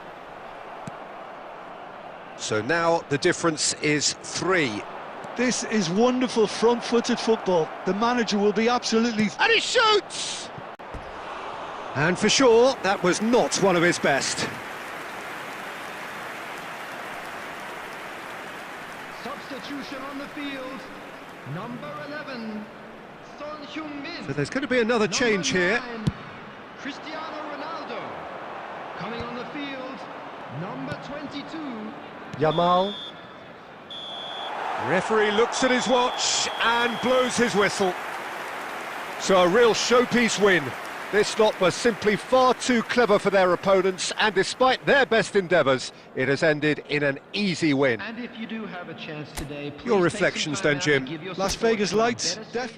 So now the difference is 3. This is wonderful front-footed football. The manager will be absolutely... And he shoots! And for sure, that was not one of his best. Substitution on the field. Number 11, Son Heung-min. So there's going to be another change here. 9, Cristiano Ronaldo. Coming on the field, number 22. Yamal. Referee looks at his watch and blows his whistle. So a real showpiece win. This lot was simply far too clever for their opponents, and despite their best endeavours, it has ended in an easy win. And if you do have a chance today, please Your take reflections some time then, out Jim? to give your Las support Vegas to a Lights, better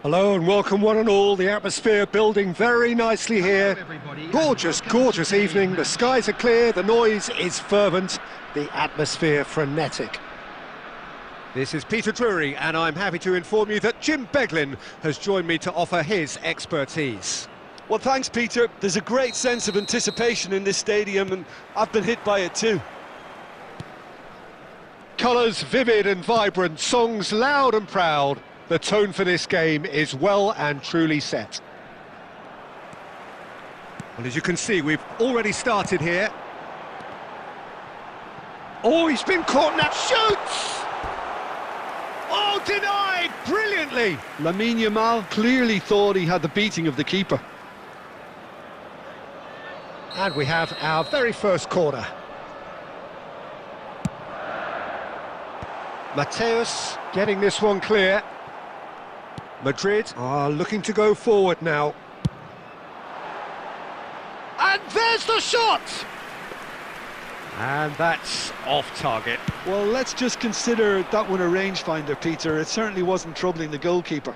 Hello and welcome one and all. The atmosphere building very nicely here. Gorgeous, gorgeous evening. The skies are clear, the noise is fervent, the atmosphere frenetic. This is Peter Drury and I'm happy to inform you that Jim Beglin has joined me to offer his expertise. Well, thanks, Peter. There's a great sense of anticipation in this stadium, and I've been hit by it too. Colours vivid and vibrant, songs loud and proud. The tone for this game is well and truly set. Well, as you can see, we've already started here. Oh, he's been caught now. Shoots! Oh, denied brilliantly. Lamine Yamal clearly thought he had the beating of the keeper. And we have our very first corner. Mateus getting this one clear. Madrid are looking to go forward now. And there's the shot! And that's off target. Well, let's just consider that one a rangefinder, Peter. It certainly wasn't troubling the goalkeeper.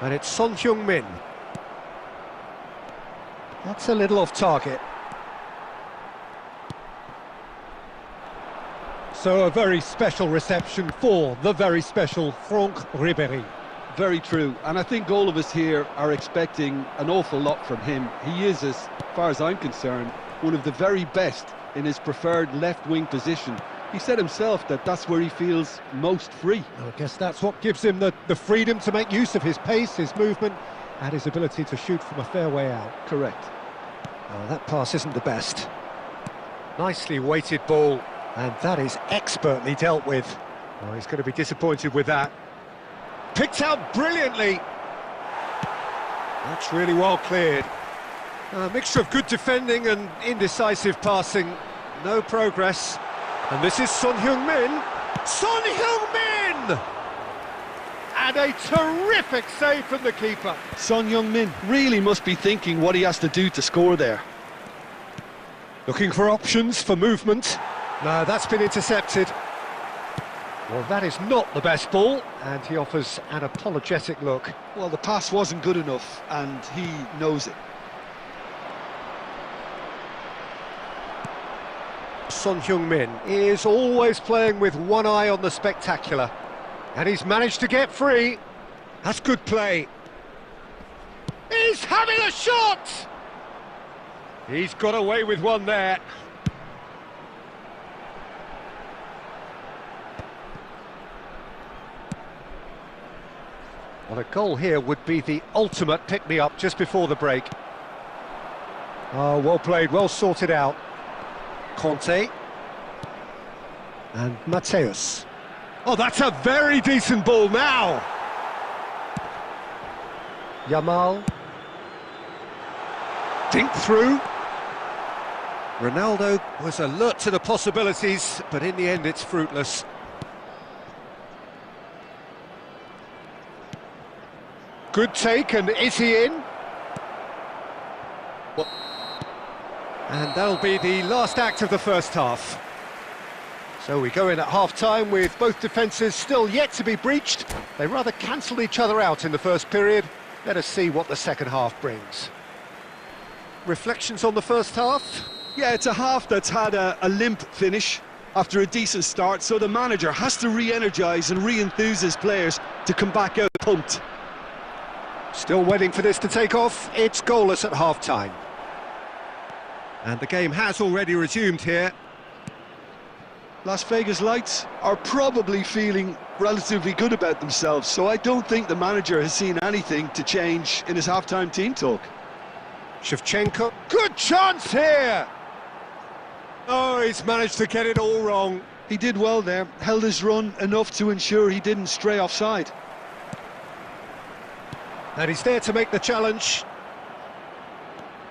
And it's Son Heung-min. That's a little off target. So a very special reception for the very special Franck Ribéry. Very true, and I think all of us here are expecting an awful lot from him. He is, as far as I'm concerned, one of the very best in his preferred left-wing position. He said himself that that's where he feels most free. I guess that's what gives him the freedom to make use of his pace, his movement, and his ability to shoot from a fair way out. Correct. Oh, that pass isn't the best. Nicely weighted ball, and that is expertly dealt with. Oh, he's going to be disappointed with that. Picked out brilliantly. That's really well cleared. A mixture of good defending and indecisive passing. No progress. And this is Son Heung-min. Son Heung-min! And a terrific save from the keeper. Son Heung-min really must be thinking what he has to do to score there. Looking for options for movement. No, that's been intercepted. Well, that is not the best ball, and he offers an apologetic look. Well, the pass wasn't good enough, and he knows it. Son Heung-min is always playing with one eye on the spectacular. And he's managed to get free. That's good play. He's having a shot! He's got away with one there. Well, a goal here would be the ultimate pick-me-up just before the break. Oh, well played, well sorted out. Conte. And Mateus. Oh, that's a very decent ball now. Yamal. Dink through. Ronaldo was alert to the possibilities, but in the end it's fruitless. Good take, and is he in? And that'll be the last act of the first half. So we go in at half-time with both defences still yet to be breached. They rather cancelled each other out in the first period. Let us see what the second half brings. Reflections on the first half? Yeah, it's a half that's had a limp finish after a decent start, so the manager has to re-energise and re-enthuse his players to come back out pumped. Still waiting for this to take off. It's goalless at half-time. And the game has already resumed here. Las Vegas Lights are probably feeling relatively good about themselves, so I don't think the manager has seen anything to change in his half-time team talk. Shevchenko, good chance here! Oh, he's managed to get it all wrong. He did well there, held his run enough to ensure he didn't stray offside. And he's there to make the challenge.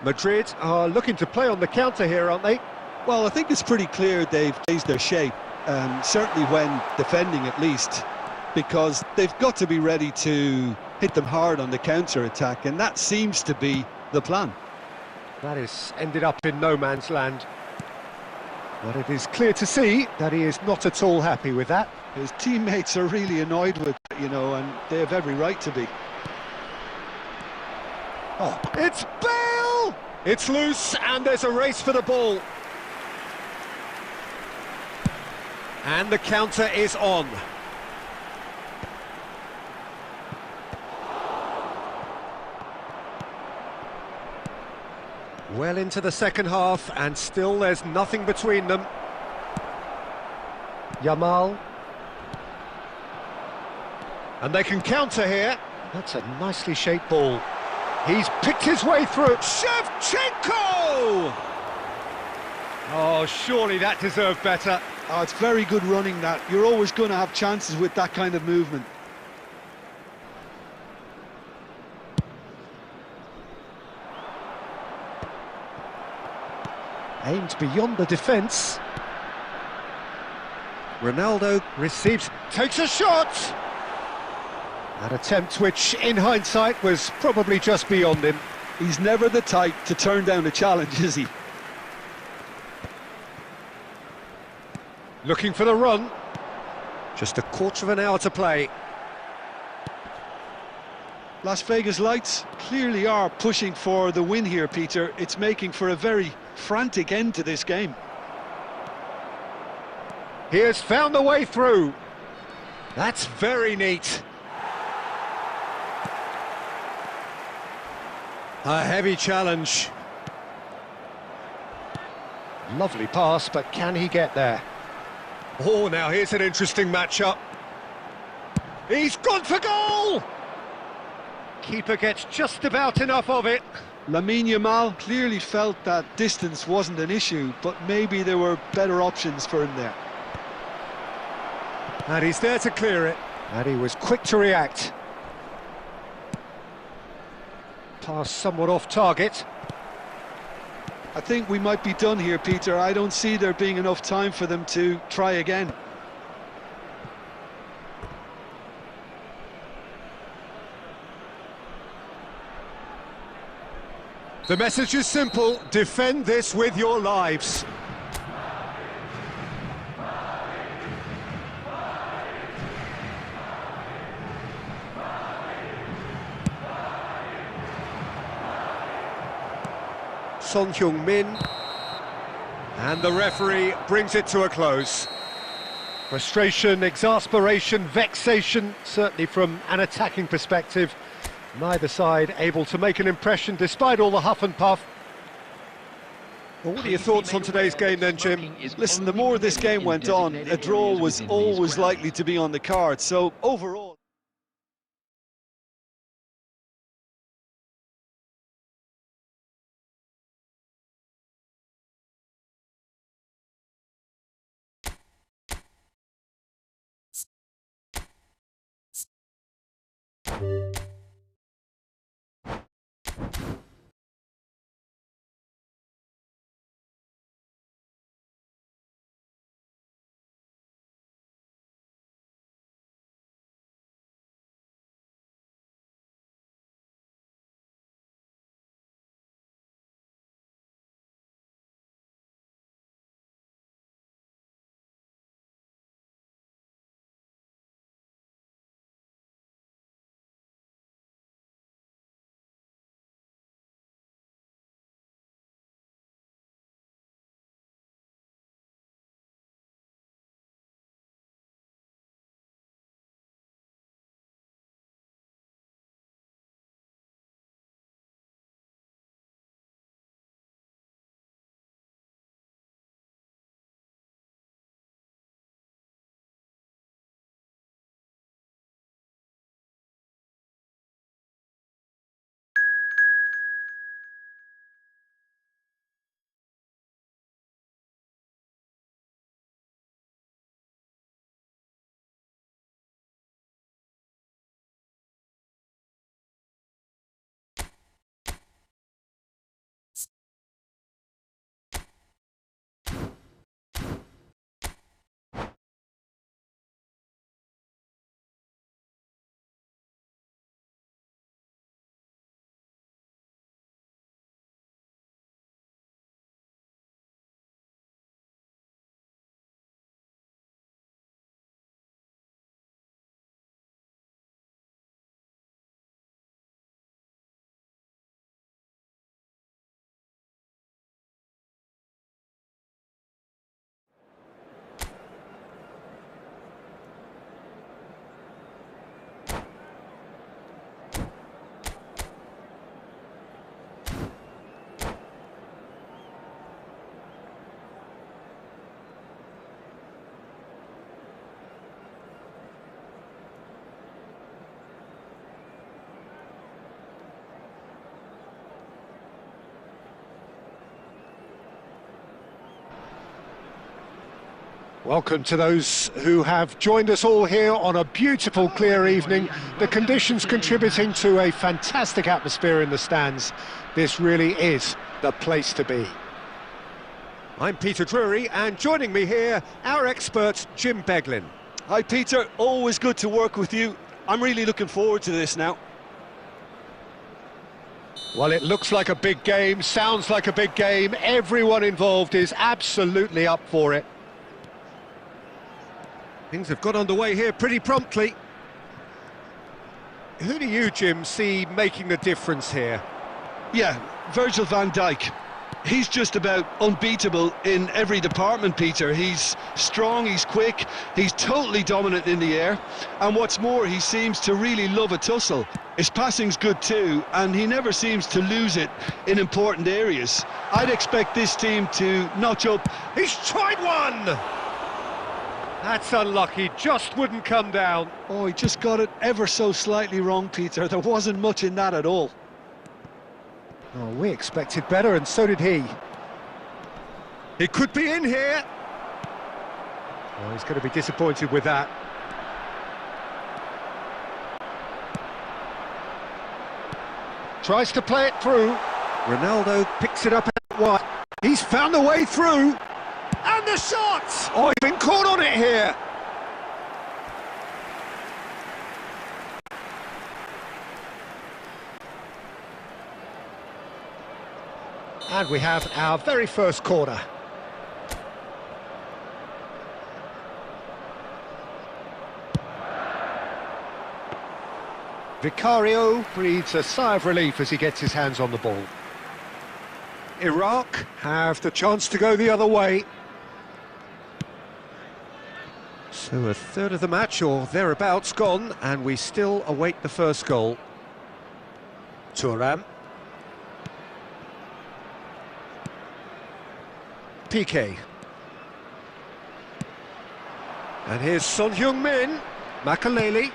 Madrid are looking to play on the counter here, aren't they? Well, I think it's pretty clear they've changed their shape, certainly when defending at least, because they've got to be ready to hit them hard on the counter-attack, and that seems to be the plan. That is ended up in no man's land. But it is clear to see that he is not at all happy with that. His teammates are really annoyed with it, you know, and they have every right to be. Oh, it's Bale! It's loose, and there's a race for the ball. And the counter is on. Well into the second half, and still there's nothing between them. Yamal. And they can counter here. That's a nicely shaped ball. He's picked his way through. Shevchenko! Oh, surely that deserved better. Oh, it's very good running, that. You're always going to have chances with that kind of movement. Aimed beyond the defence. Ronaldo receives, takes a shot! An attempt which, in hindsight, was probably just beyond him. He's never the type to turn down a challenge, is he? Looking for the run. Just a quarter of an hour to play. Las Vegas Lights clearly are pushing for the win here, Peter. It's making for a very frantic end to this game. He has found a way through. That's very neat. A heavy challenge. Lovely pass, but can he get there? Oh, now here's an interesting matchup. He's gone for goal! Keeper gets just about enough of it. Lamine Yamal clearly felt that distance wasn't an issue, but maybe there were better options for him there. And he's there to clear it. And he was quick to react. Pass somewhat off target. I think we might be done here, Peter. I don't see there being enough time for them to try again. The message is simple: defend this with your lives. Son Heung-min, and the referee brings it to a close. Frustration, exasperation, vexation, certainly from an attacking perspective. Neither side able to make an impression despite all the huff and puff. Well, what are your thoughts on today's game then, Jim? Listen, the more this game went on, a draw was always likely to be on the card, so overall... Welcome to those who have joined us all here on a beautiful, clear evening. The conditions contributing to a fantastic atmosphere in the stands. This really is the place to be. I'm Peter Drury, and joining me here, our expert, Jim Beglin. Hi Peter, always good to work with you. I'm really looking forward to this now. Well, it looks like a big game, sounds like a big game. Everyone involved is absolutely up for it. Things have got underway here pretty promptly. Who do you, Jim, see making the difference here? Yeah, Virgil van Dijk. He's just about unbeatable in every department, Peter. He's strong, he's quick, he's totally dominant in the air. And what's more, he seems to really love a tussle. His passing's good too, and he never seems to lose it in important areas. I'd expect this team to notch up. He's tried one! That's unlucky, just wouldn't come down. Oh, he just got it ever so slightly wrong, Peter. There wasn't much in that at all. Oh, we expected better, and so did he. He could be in here. Oh, he's going to be disappointed with that. Tries to play it through. Ronaldo picks it up out wide. He's found a way through. And the shot! Oh, he's been caught on it here. And we have our very first corner. Vicario breathes a sigh of relief as he gets his hands on the ball. Iraq have the chance to go the other way. So a third of the match or thereabouts gone, and we still await the first goal. Thuram. Piqué. And here's Son Heung-min. Makaleli.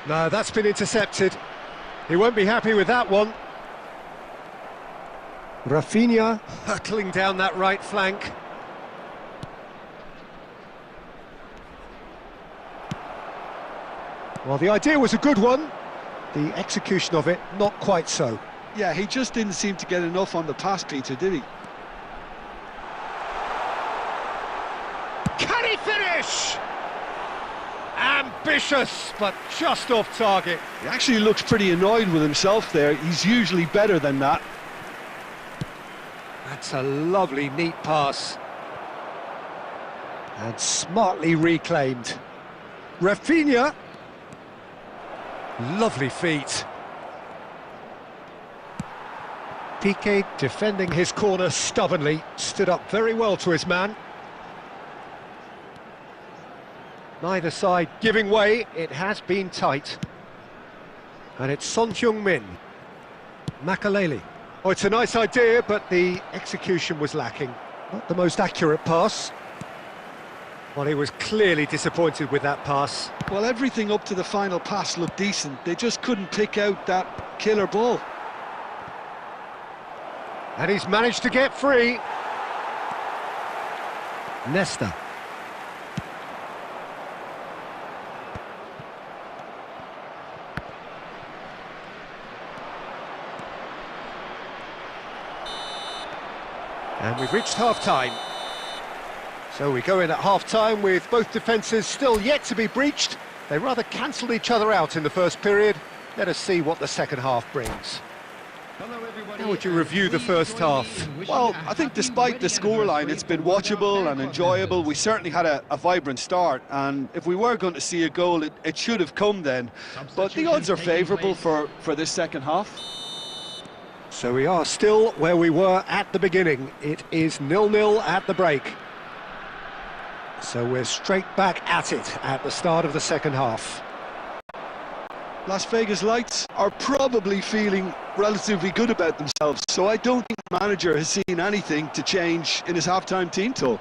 No, that's been intercepted. He won't be happy with that one. Rafinha hurtling down that right flank. Well, the idea was a good one. The execution of it, not quite so. Yeah, he just didn't seem to get enough on the pass, Peter, did he? Can he finish? Ambitious, but just off target. He actually looks pretty annoyed with himself there. He's usually better than that. That's a lovely, neat pass. And smartly reclaimed. Rafinha. Lovely feet. Piqué defending his corner stubbornly. Stood up very well to his man. Neither side giving way, it has been tight. And it's Son Heung-min. Makaleli. Oh, it's a nice idea, but the execution was lacking. Not the most accurate pass. Well, he was clearly disappointed with that pass. Well, everything up to the final pass looked decent. They just couldn't pick out that killer ball. And he's managed to get free. Nesta. And we've reached half-time. So we go in at half-time with both defences still yet to be breached. They rather cancelled each other out in the first period. Let us see what the second half brings. How would you review the first half? Well, I think despite the scoreline, it's been watchable and enjoyable. We certainly had a vibrant start, and if we were going to see a goal, it should have come then. But the odds are favourable for this second half. So we are still where we were at the beginning. It is 0-0 at the break. So we're straight back at it at the start of the second half. Las Vegas Lights are probably feeling relatively good about themselves, so I don't think the manager has seen anything to change in his half-time team talk.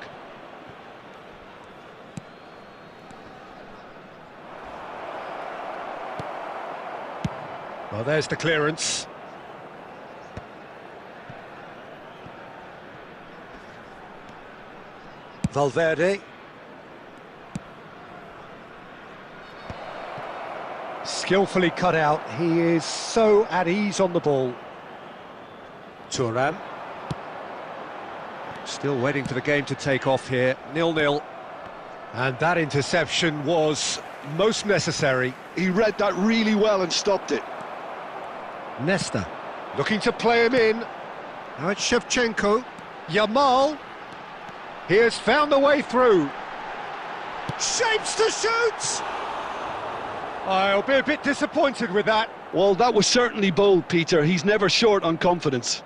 Well, there's the clearance. Valverde. Skillfully cut out. He is so at ease on the ball. Thuram. Still waiting for the game to take off here, 0-0. And that interception was most necessary. He read that really well and stopped it. Nesta, looking to play him in. Now it's Shevchenko. Yamal. He has found the way through. Shapes to shoot! I'll be a bit disappointed with that. Well, that was certainly bold, Peter. He's never short on confidence.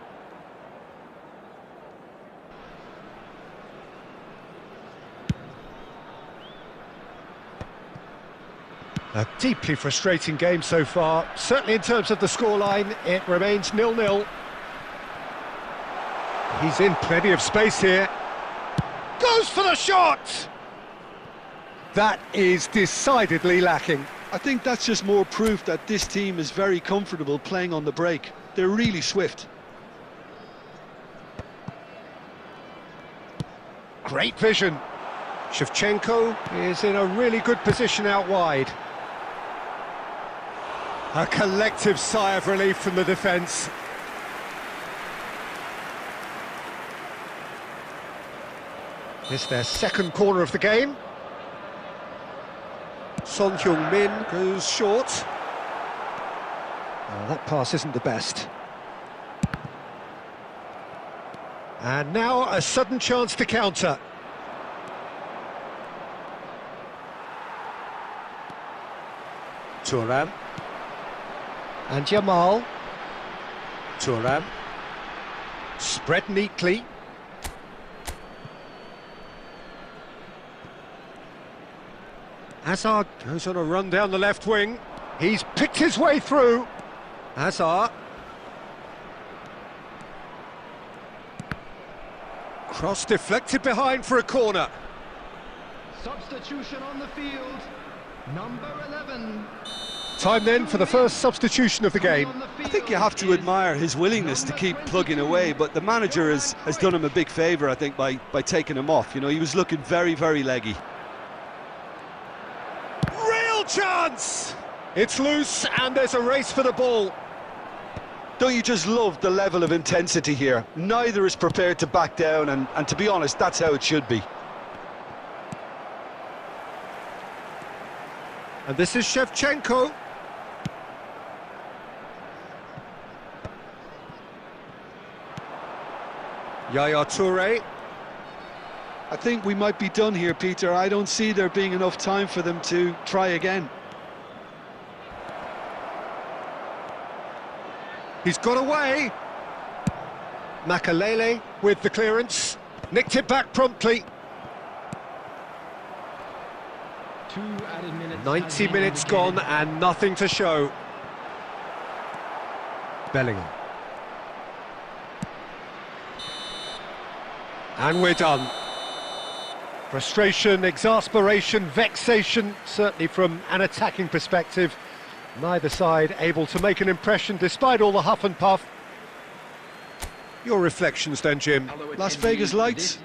A deeply frustrating game so far. Certainly in terms of the scoreline, it remains 0-0. He's in plenty of space here. Goes for the shot! That is decidedly lacking. I think that's just more proof that this team is very comfortable playing on the break. They're really swift. Great vision. Shevchenko is in a really good position out wide. A collective sigh of relief from the defence. It's their second corner of the game. Son Heung-min goes short. Oh, that pass isn't the best. And now a sudden chance to counter. Thuram. And Yamal. Thuram. Spread neatly. Hazard goes on a run down the left wing. He's picked his way through. Hazard. Cross deflected behind for a corner. Substitution on the field. Number 11. Time then for the first substitution of the game. I think you have to admire his willingness to keep plugging away, but the manager has done him a big favour, I think, by taking him off. You know, he was looking very, very leggy. Real chance! It's loose and there's a race for the ball. Don't you just love the level of intensity here? Neither is prepared to back down, and to be honest, that's how it should be. And this is Shevchenko. Yaya Toure. I think we might be done here, Peter. I don't see there being enough time for them to try again. He's got away. Makalele with the clearance. Nicked it back promptly. 2 added minutes. 90 minutes gone and nothing to show. Bellingham. And we're done. Frustration, exasperation, vexation, certainly from an attacking perspective. Neither side able to make an impression despite all the huff and puff. Your reflections then, Jim? Las Vegas lights.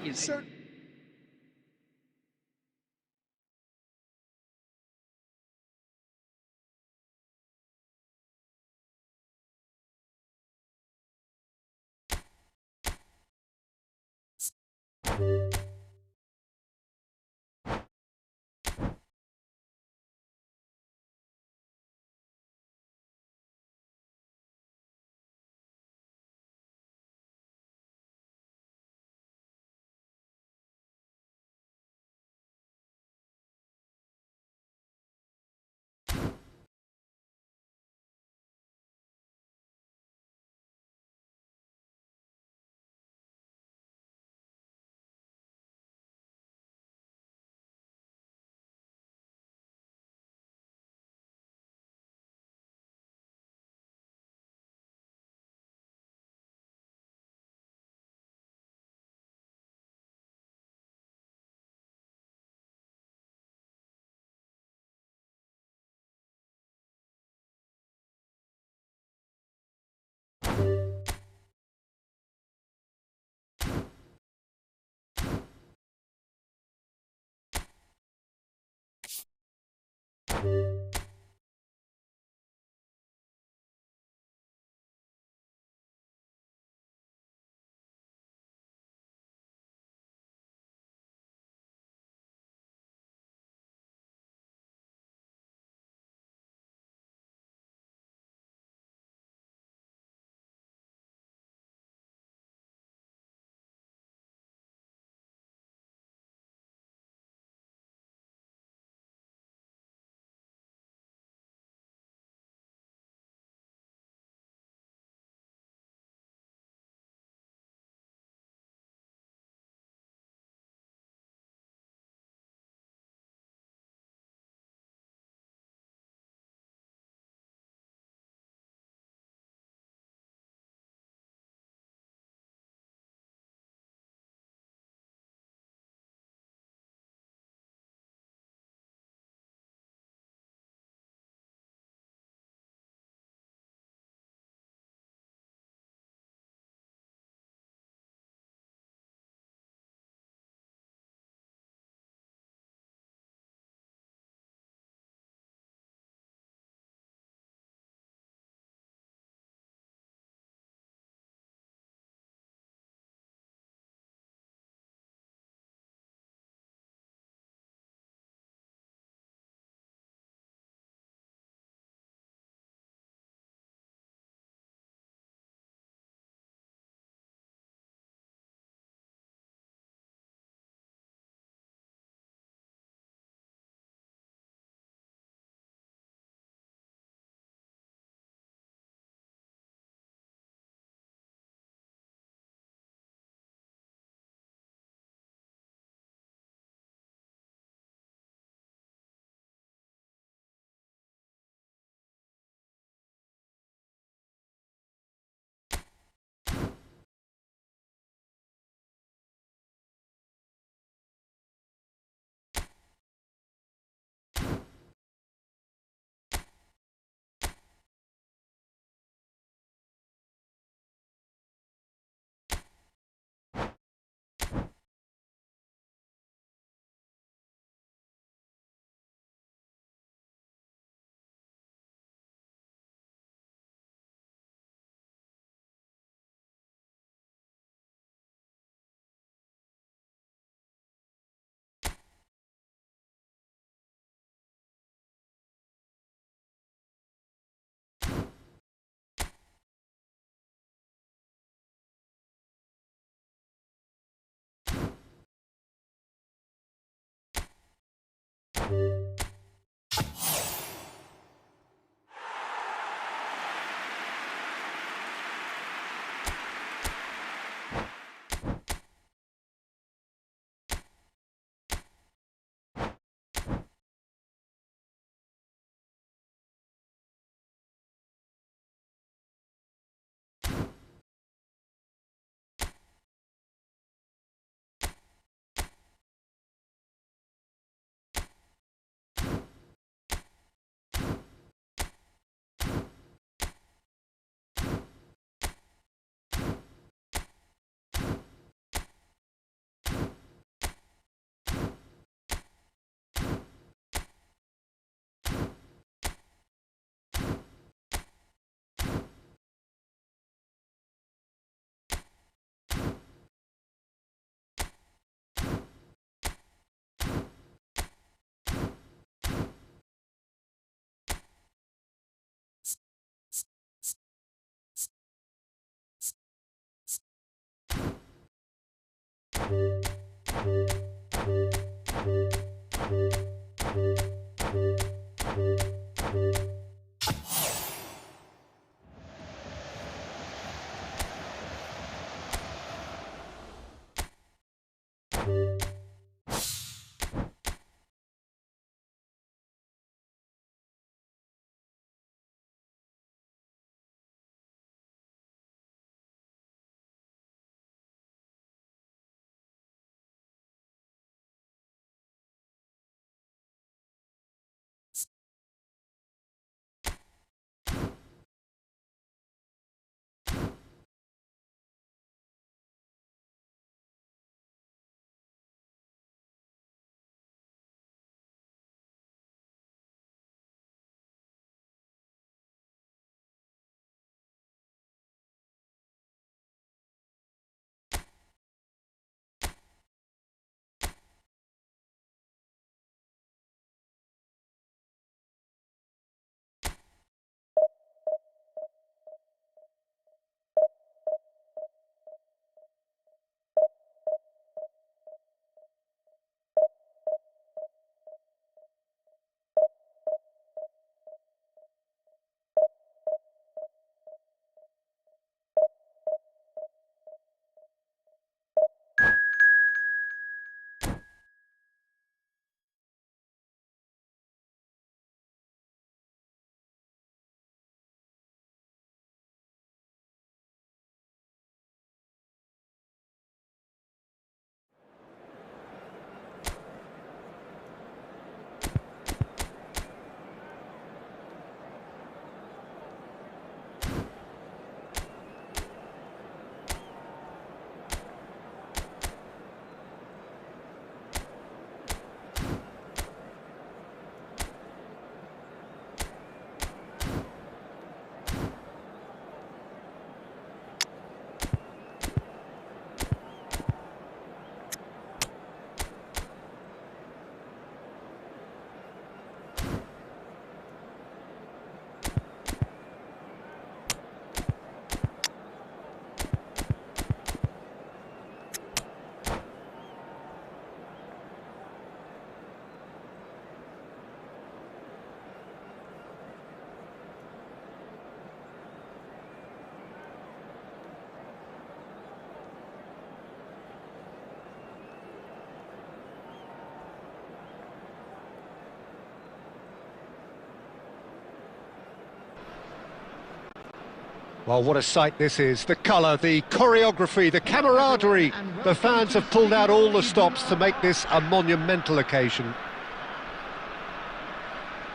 Well, what a sight this is. The colour, the choreography, the camaraderie. The fans have pulled out all the stops to make this a monumental occasion.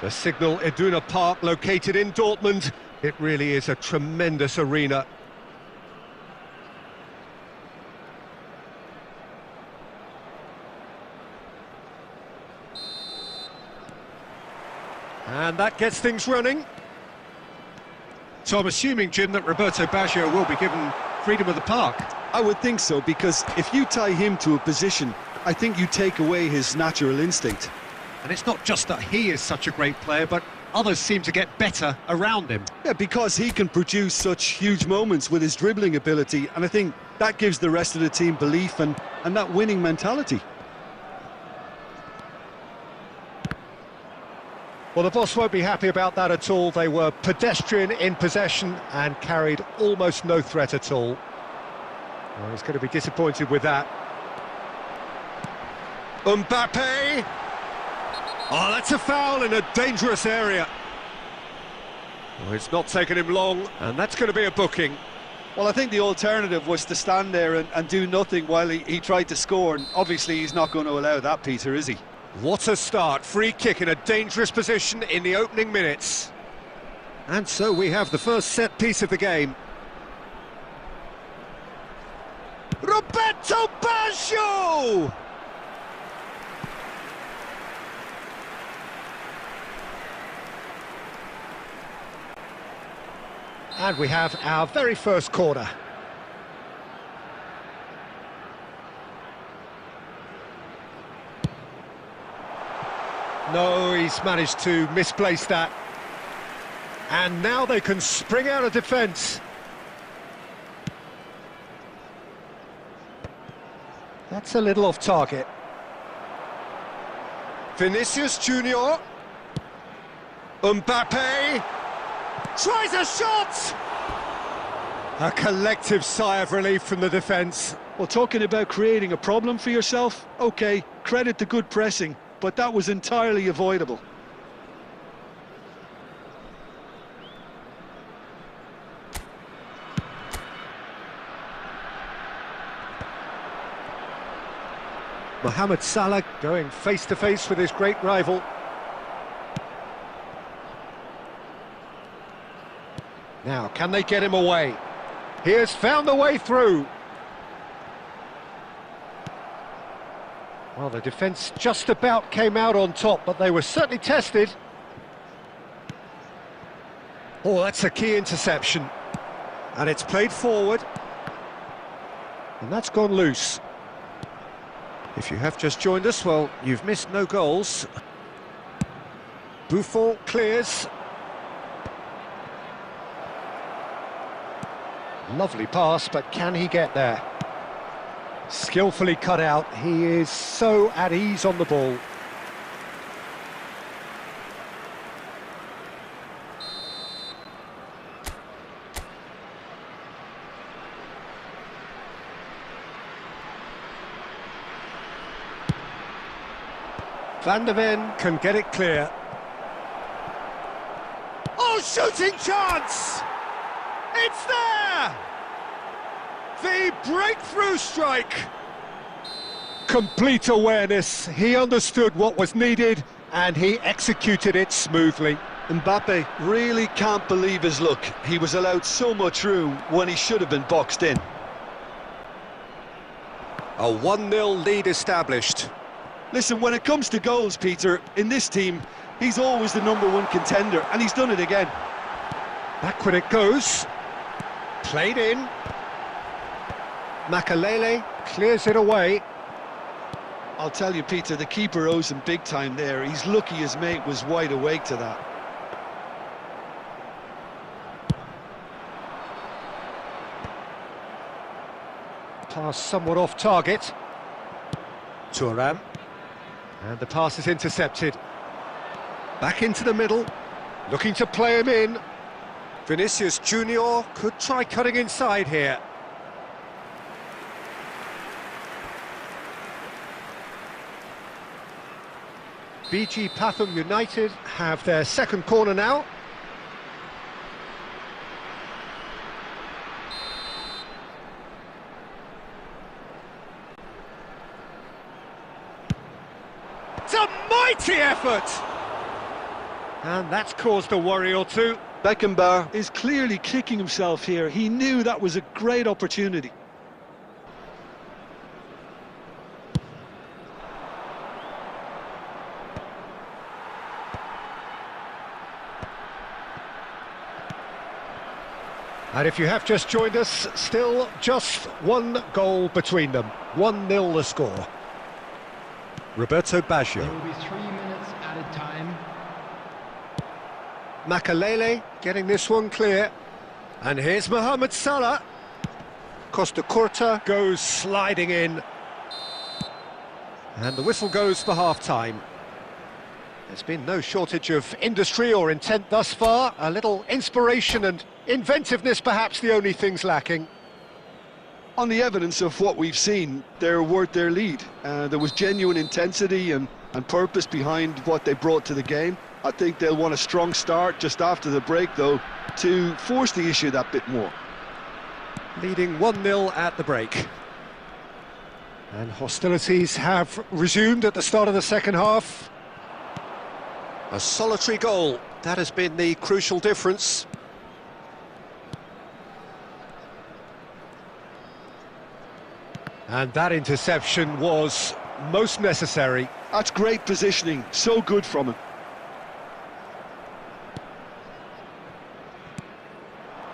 The Signal Iduna Park, located in Dortmund. It really is a tremendous arena. And that gets things running. So I'm assuming, Jim, that Roberto Baggio will be given freedom of the park. I would think so, because if you tie him to a position, I think you take away his natural instinct. And it's not just that he is such a great player, but others seem to get better around him. Yeah, because he can produce such huge moments with his dribbling ability, and I think that gives the rest of the team belief and that winning mentality. Well, the boss won't be happy about that at all. They were pedestrian in possession and carried almost no threat at all. Well, he's going to be disappointed with that. Mbappe! Oh, that's a foul in a dangerous area. Well, it's not taken him long, and that's going to be a booking. Well, I think the alternative was to stand there and do nothing while he tried to score, and obviously he's not going to allow that, Peter, is he? What a start. Free kick in a dangerous position in the opening minutes. And so we have the first set piece of the game. Roberto Baggio! And we have our very first corner. No, he's managed to misplace that. And now they can spring out of defence. That's a little off target. Vinicius Junior. Mbappe. Tries a shot! A collective sigh of relief from the defence. Well, talking about creating a problem for yourself, OK, credit the good pressing, but that was entirely avoidable. Mohamed Salah going face-to-face with his great rival. Now, can they get him away? He has found the way through. Well, the defence just about came out on top, but they were certainly tested. Oh, that's a key interception. And it's played forward. And that's gone loose. If you have just joined us, well, you've missed no goals. Buffon clears. Lovely pass, but can he get there? Skillfully cut out. He is so at ease on the ball. Van der Ven can get it clear. Oh, shooting chance! It's there! The breakthrough strike! Complete awareness. He understood what was needed and he executed it smoothly. Mbappe really can't believe his luck. He was allowed so much room when he should have been boxed in. A 1-0 lead established. Listen, when it comes to goals, Peter, in this team, he's always the #1 contender, and he's done it again. Back when it goes. Played in. Makalele clears it away. I'll tell you, Peter, the keeper owes him big time there. He's lucky his mate was wide awake to that. Pass somewhat off target. Thuram. And the pass is intercepted. Back into the middle. Looking to play him in. Vinicius Junior could try cutting inside here. BG Pathum United have their second corner now. It's a mighty effort! And that's caused a worry or two. Beckenbauer is clearly kicking himself here. He knew that was a great opportunity. And if you have just joined us, still just one goal between them. 1-0 the score. Roberto Baggio. There will be 3 minutes added time. Makalele getting this one clear. And here's Mohamed Salah. Costa Curta goes sliding in. And the whistle goes for half-time. There's been no shortage of industry or intent thus far. A little inspiration and inventiveness, perhaps the only things lacking. On the evidence of what we've seen, they're worth their lead. There was genuine intensity and purpose behind what they brought to the game. I think they'll want a strong start just after the break, though, to force the issue that bit more. Leading 1-0 at the break. And hostilities have resumed at the start of the second half. A solitary goal, that has been the crucial difference. And that interception was most necessary. That's great positioning, so good from him.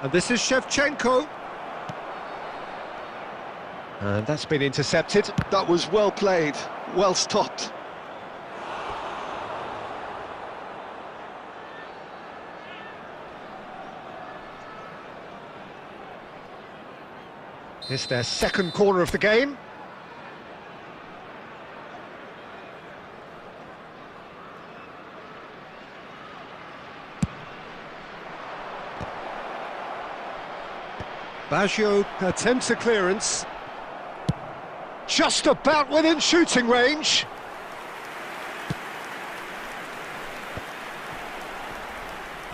And this is Shevchenko. And that's been intercepted. That was well played, well stopped. It's their second corner of the game. Baggio attempts a clearance. Just about within shooting range.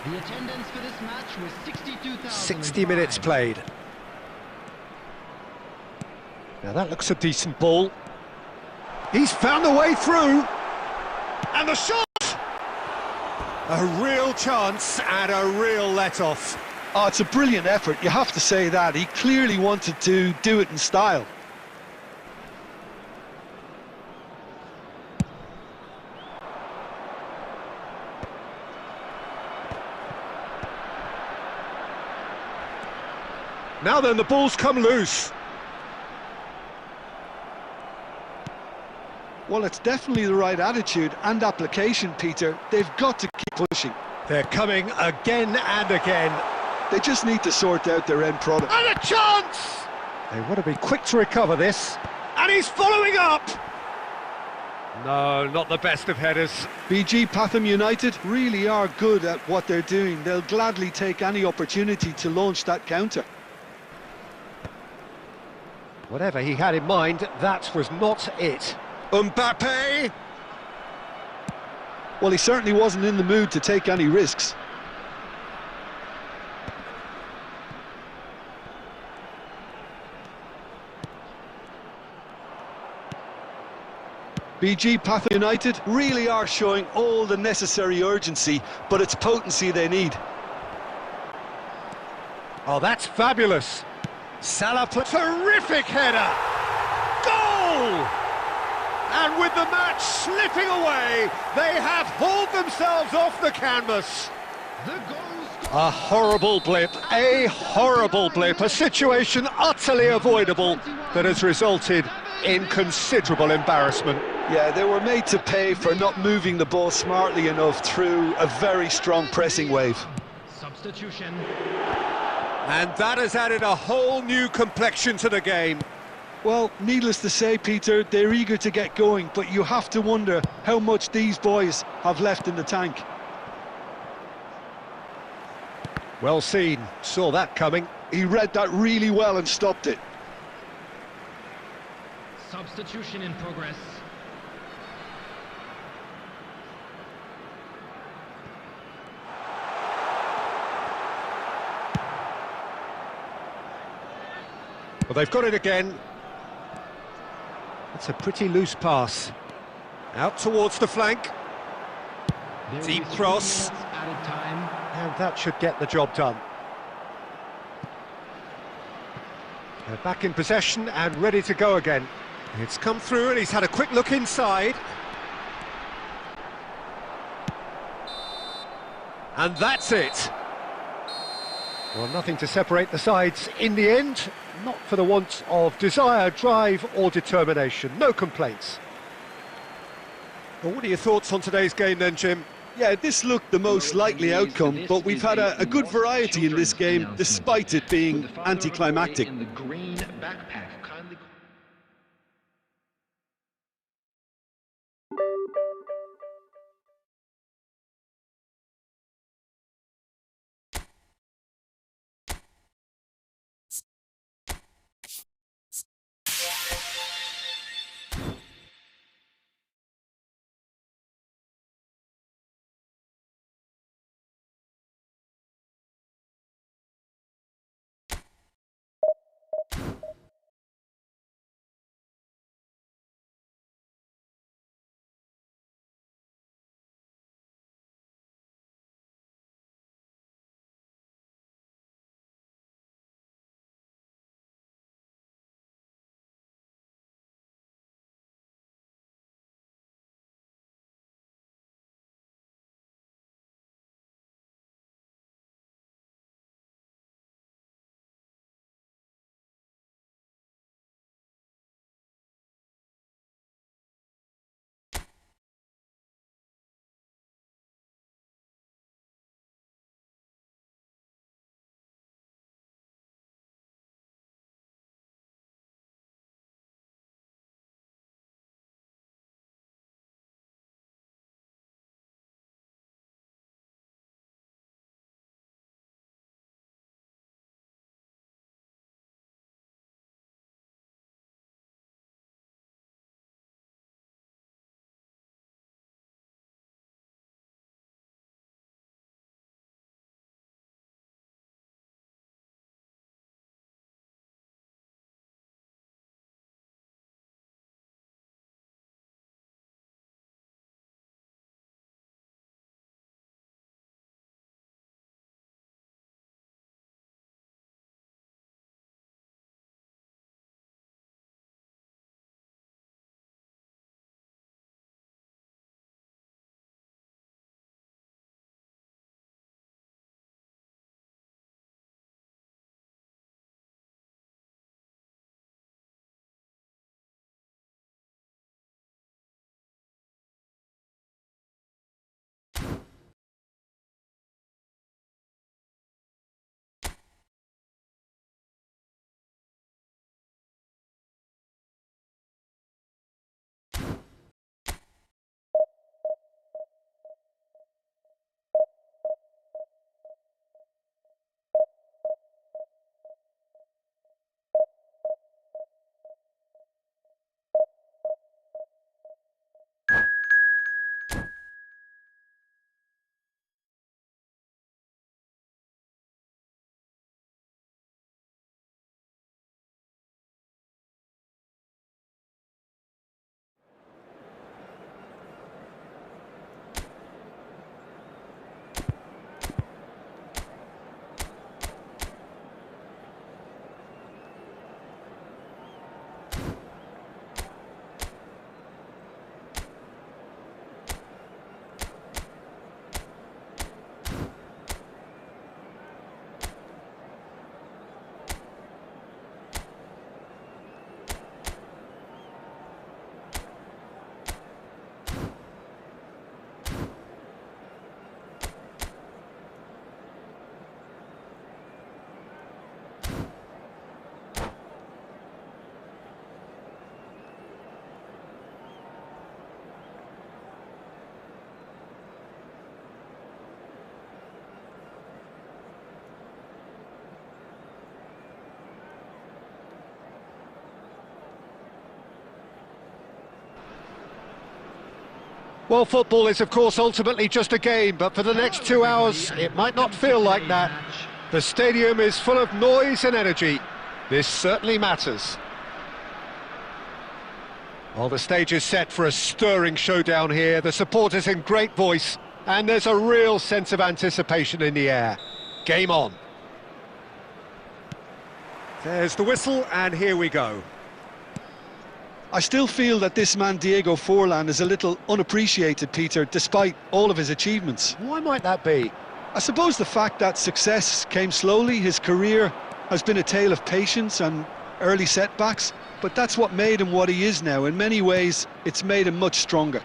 The attendance for this match was 62,000. 60 minutes played. Now that looks a decent ball. He's found a way through. And the shot! A real chance and a real let-off. Oh, it's a brilliant effort, you have to say that. He clearly wanted to do it in style. Now then, the ball's come loose. Well, it's definitely the right attitude and application, Peter. They've got to keep pushing. They're coming again and again. They just need to sort out their end product. And a chance! They want to be quick to recover this. And he's following up! No, not the best of headers. BG Patham United really are good at what they're doing. They'll gladly take any opportunity to launch that counter. Whatever he had in mind, that was not it. Mbappe! Well, he certainly wasn't in the mood to take any risks. BG Patham United really are showing all the necessary urgency, but it's potency they need. Oh, that's fabulous. Salah, terrific header! Goal! And with the match slipping away, they have hauled themselves off the canvas. A horrible blip, a situation utterly avoidable that has resulted in considerable embarrassment. Yeah, they were made to pay for not moving the ball smartly enough through a very strong pressing wave. Substitution. And that has added a whole new complexion to the game. Well, needless to say, Peter, they're eager to get going, but you have to wonder how much these boys have left in the tank. Well seen, saw that coming. He read that really well and stopped it. Substitution in progress. Well, they've got it again. It's a pretty loose pass. Out towards the flank. Deep cross. And that should get the job done. They're back in possession and ready to go again. It's come through and he's had a quick look inside. And that's it. Well, nothing to separate the sides in the end. Not for the want of desire, drive or determination. No complaints. Well, what are your thoughts on today's game then, Jim? Yeah, this looked the most likely outcome, but we've had a good variety in this game, despite it being anticlimactic. Well, football is, of course, ultimately just a game, but for the next 2 hours, it might not feel like that. The stadium is full of noise and energy. This certainly matters. Well, the stage is set for a stirring showdown here. The supporters in great voice, and there's a real sense of anticipation in the air. Game on. There's the whistle, and here we go. I still feel that this man Diego Forlan is a little unappreciated, Peter, despite all of his achievements. Why might that be? I suppose the fact that success came slowly, his career has been a tale of patience and early setbacks, but that's what made him what he is now. In many ways, it's made him much stronger.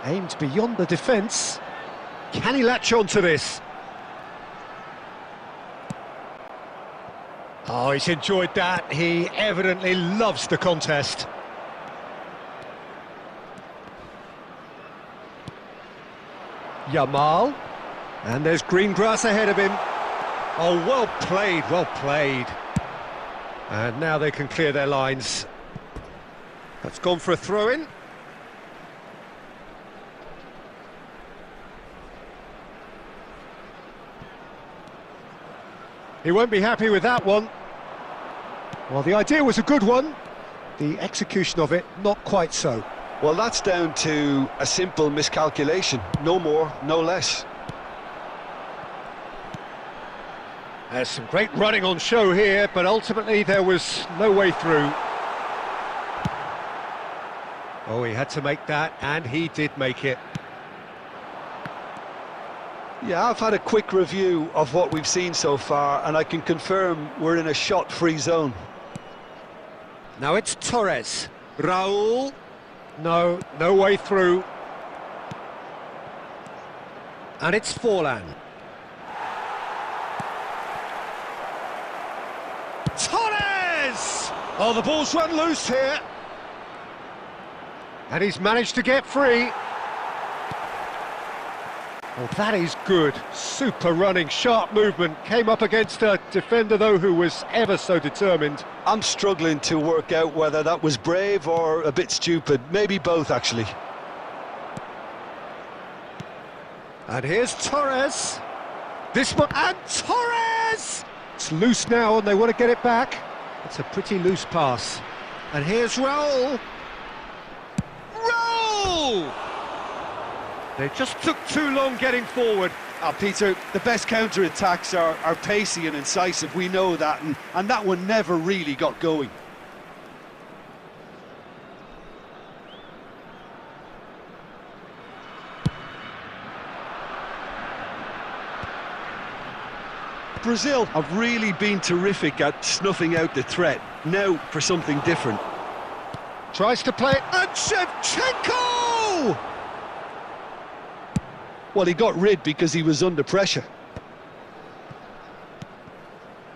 Aimed beyond the defence. Can he latch on to this? Oh, he's enjoyed that. He evidently loves the contest. Yamal. And there's green grass ahead of him. Oh, well played, well played. And now they can clear their lines. That's gone for a throw-in. He won't be happy with that one. Well, the idea was a good one. The execution of it, not quite so. Well, that's down to a simple miscalculation. No more, no less. There's some great running on show here, but ultimately there was no way through. Oh, he had to make that, and he did make it. Yeah, I've had a quick review of what we've seen so far, and I can confirm we're in a shot-free zone. Now it's Torres. Raul. No way through. And it's Forlan. Torres! Oh, the ball's run loose here. And he's managed to get free. Oh, that is good. Super running, sharp movement. Came up against a defender, though, who was ever so determined. I'm struggling to work out whether that was brave or a bit stupid. Maybe both, actually. And here's Torres. This one, and Torres! It's loose now, and they want to get it back. It's a pretty loose pass. And here's Raul. Raul! They just took too long getting forward. Peter, the best counter-attacks are pacey and incisive, we know that, and that one never really got going. Brazil have really been terrific at snuffing out the threat. Now for something different. Tries to play it, and Shevchenko! Well, he got rid because he was under pressure.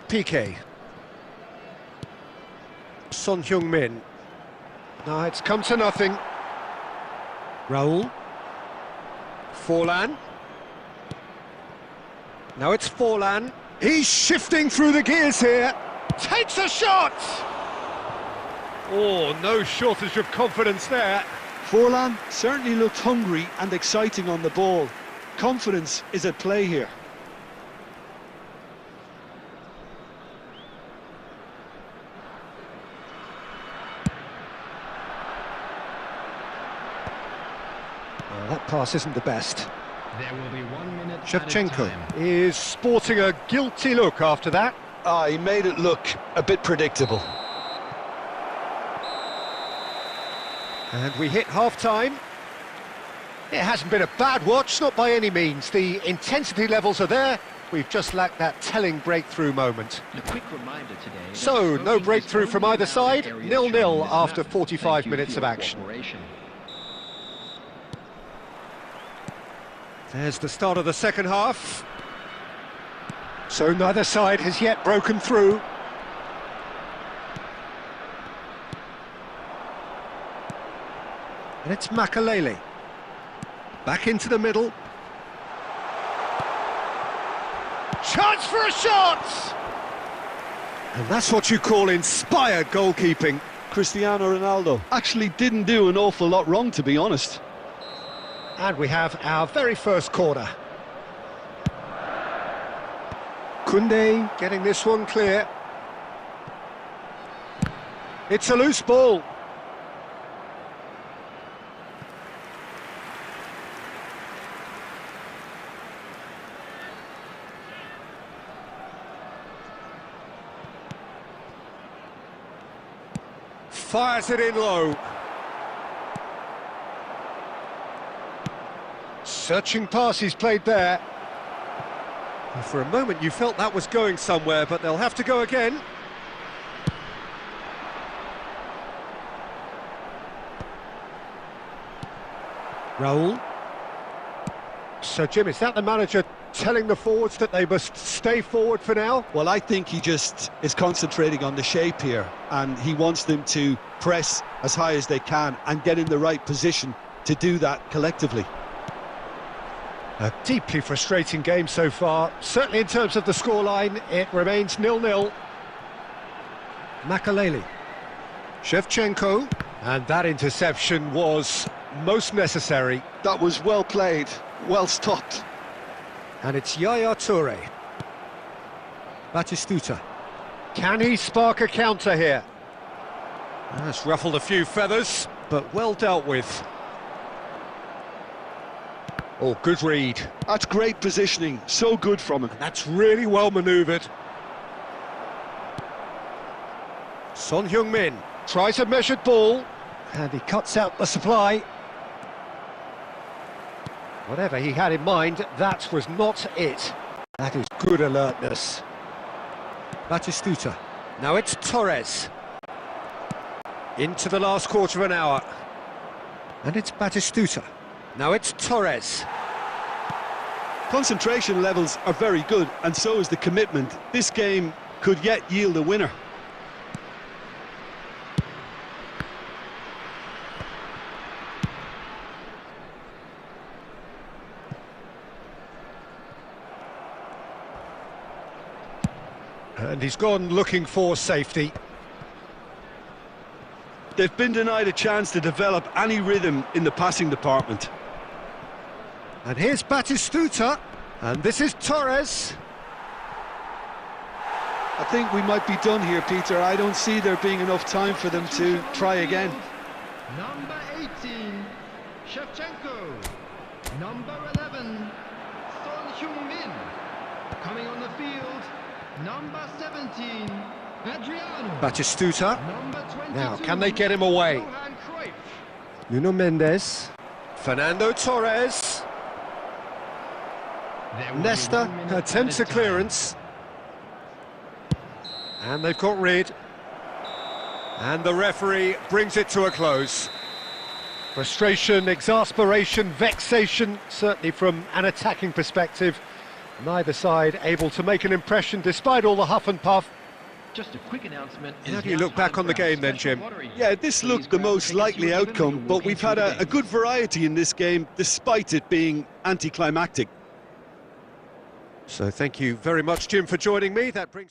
Piqué. Son Heung-min. No, it's come to nothing. Raul. Forlan. Now it's Forlan. He's shifting through the gears here. Takes a shot! Oh, no shortage of confidence there. Forlan certainly looked hungry and exciting on the ball. Confidence is at play here. Well, that pass isn't the best. There will be 1 minute. Shevchenko is sporting a guilty look after that. He made it look a bit predictable. And we hit half-time. It hasn't been a bad watch, not by any means. The intensity levels are there. We've just lacked that telling breakthrough moment. A quick reminder today. So, no breakthrough from either side. 0-0 after 45 minutes of action. There's the start of the second half. So neither side has yet broken through. And it's Makalele. Back into the middle. Chance for a shot! And that's what you call inspired goalkeeping. Cristiano Ronaldo. Actually didn't do an awful lot wrong, to be honest. And we have our very first corner. Koundé getting this one clear. It's a loose ball. Fires it in low. Searching pass he's played there. For a moment you felt that was going somewhere, but they'll have to go again. Raul. So Jim, is that the manager telling the forwards that they must stay forward for now? Well, I think he just is concentrating on the shape here, and he wants them to press as high as they can and get in the right position to do that collectively. A deeply frustrating game so far. Certainly in terms of the scoreline, it remains 0-0. Makaleli. Shevchenko. And that interception was most necessary. That was well played, well stopped. And it's Yaya Toure. Batistuta. Can he spark a counter here? That's ruffled a few feathers, but well dealt with. Oh, good read. That's great positioning, so good from him. And that's really well manoeuvred. Son Heung-min tries a measured ball, and he cuts out the supply. Whatever he had in mind, that was not it. That is good alertness. Batistuta. Now it's Torres. Into the last quarter of an hour. And it's Batistuta. Now it's Torres. Concentration levels are very good, and so is the commitment. This game could yet yield a winner. And he's gone looking for safety. They've been denied a chance to develop any rhythm in the passing department. And here's Batistuta, and this is Torres. I think we might be done here, Peter. I don't see there being enough time for them to try again. Number 18, Shevchenko. Number 11, Son Heung-min. Coming on the field, number 17, Adriano. Batistuta. Number 22, Now, can they get him away? Johan Cruyff. Nuno Mendes. Fernando Torres. There will be Nesta 1 minute attempts a added time. clearance. And they've got rid. And the referee brings it to a close. Frustration, exasperation, vexation, certainly from an attacking perspective. Neither side able to make an impression despite all the huff and puff. Just a quick announcement. How do you look back on the game then, Jim? Yeah, this looked the most likely outcome, but we've had a good variety in this game, despite it being anticlimactic. So thank you very much, Jim, for joining me. That brings...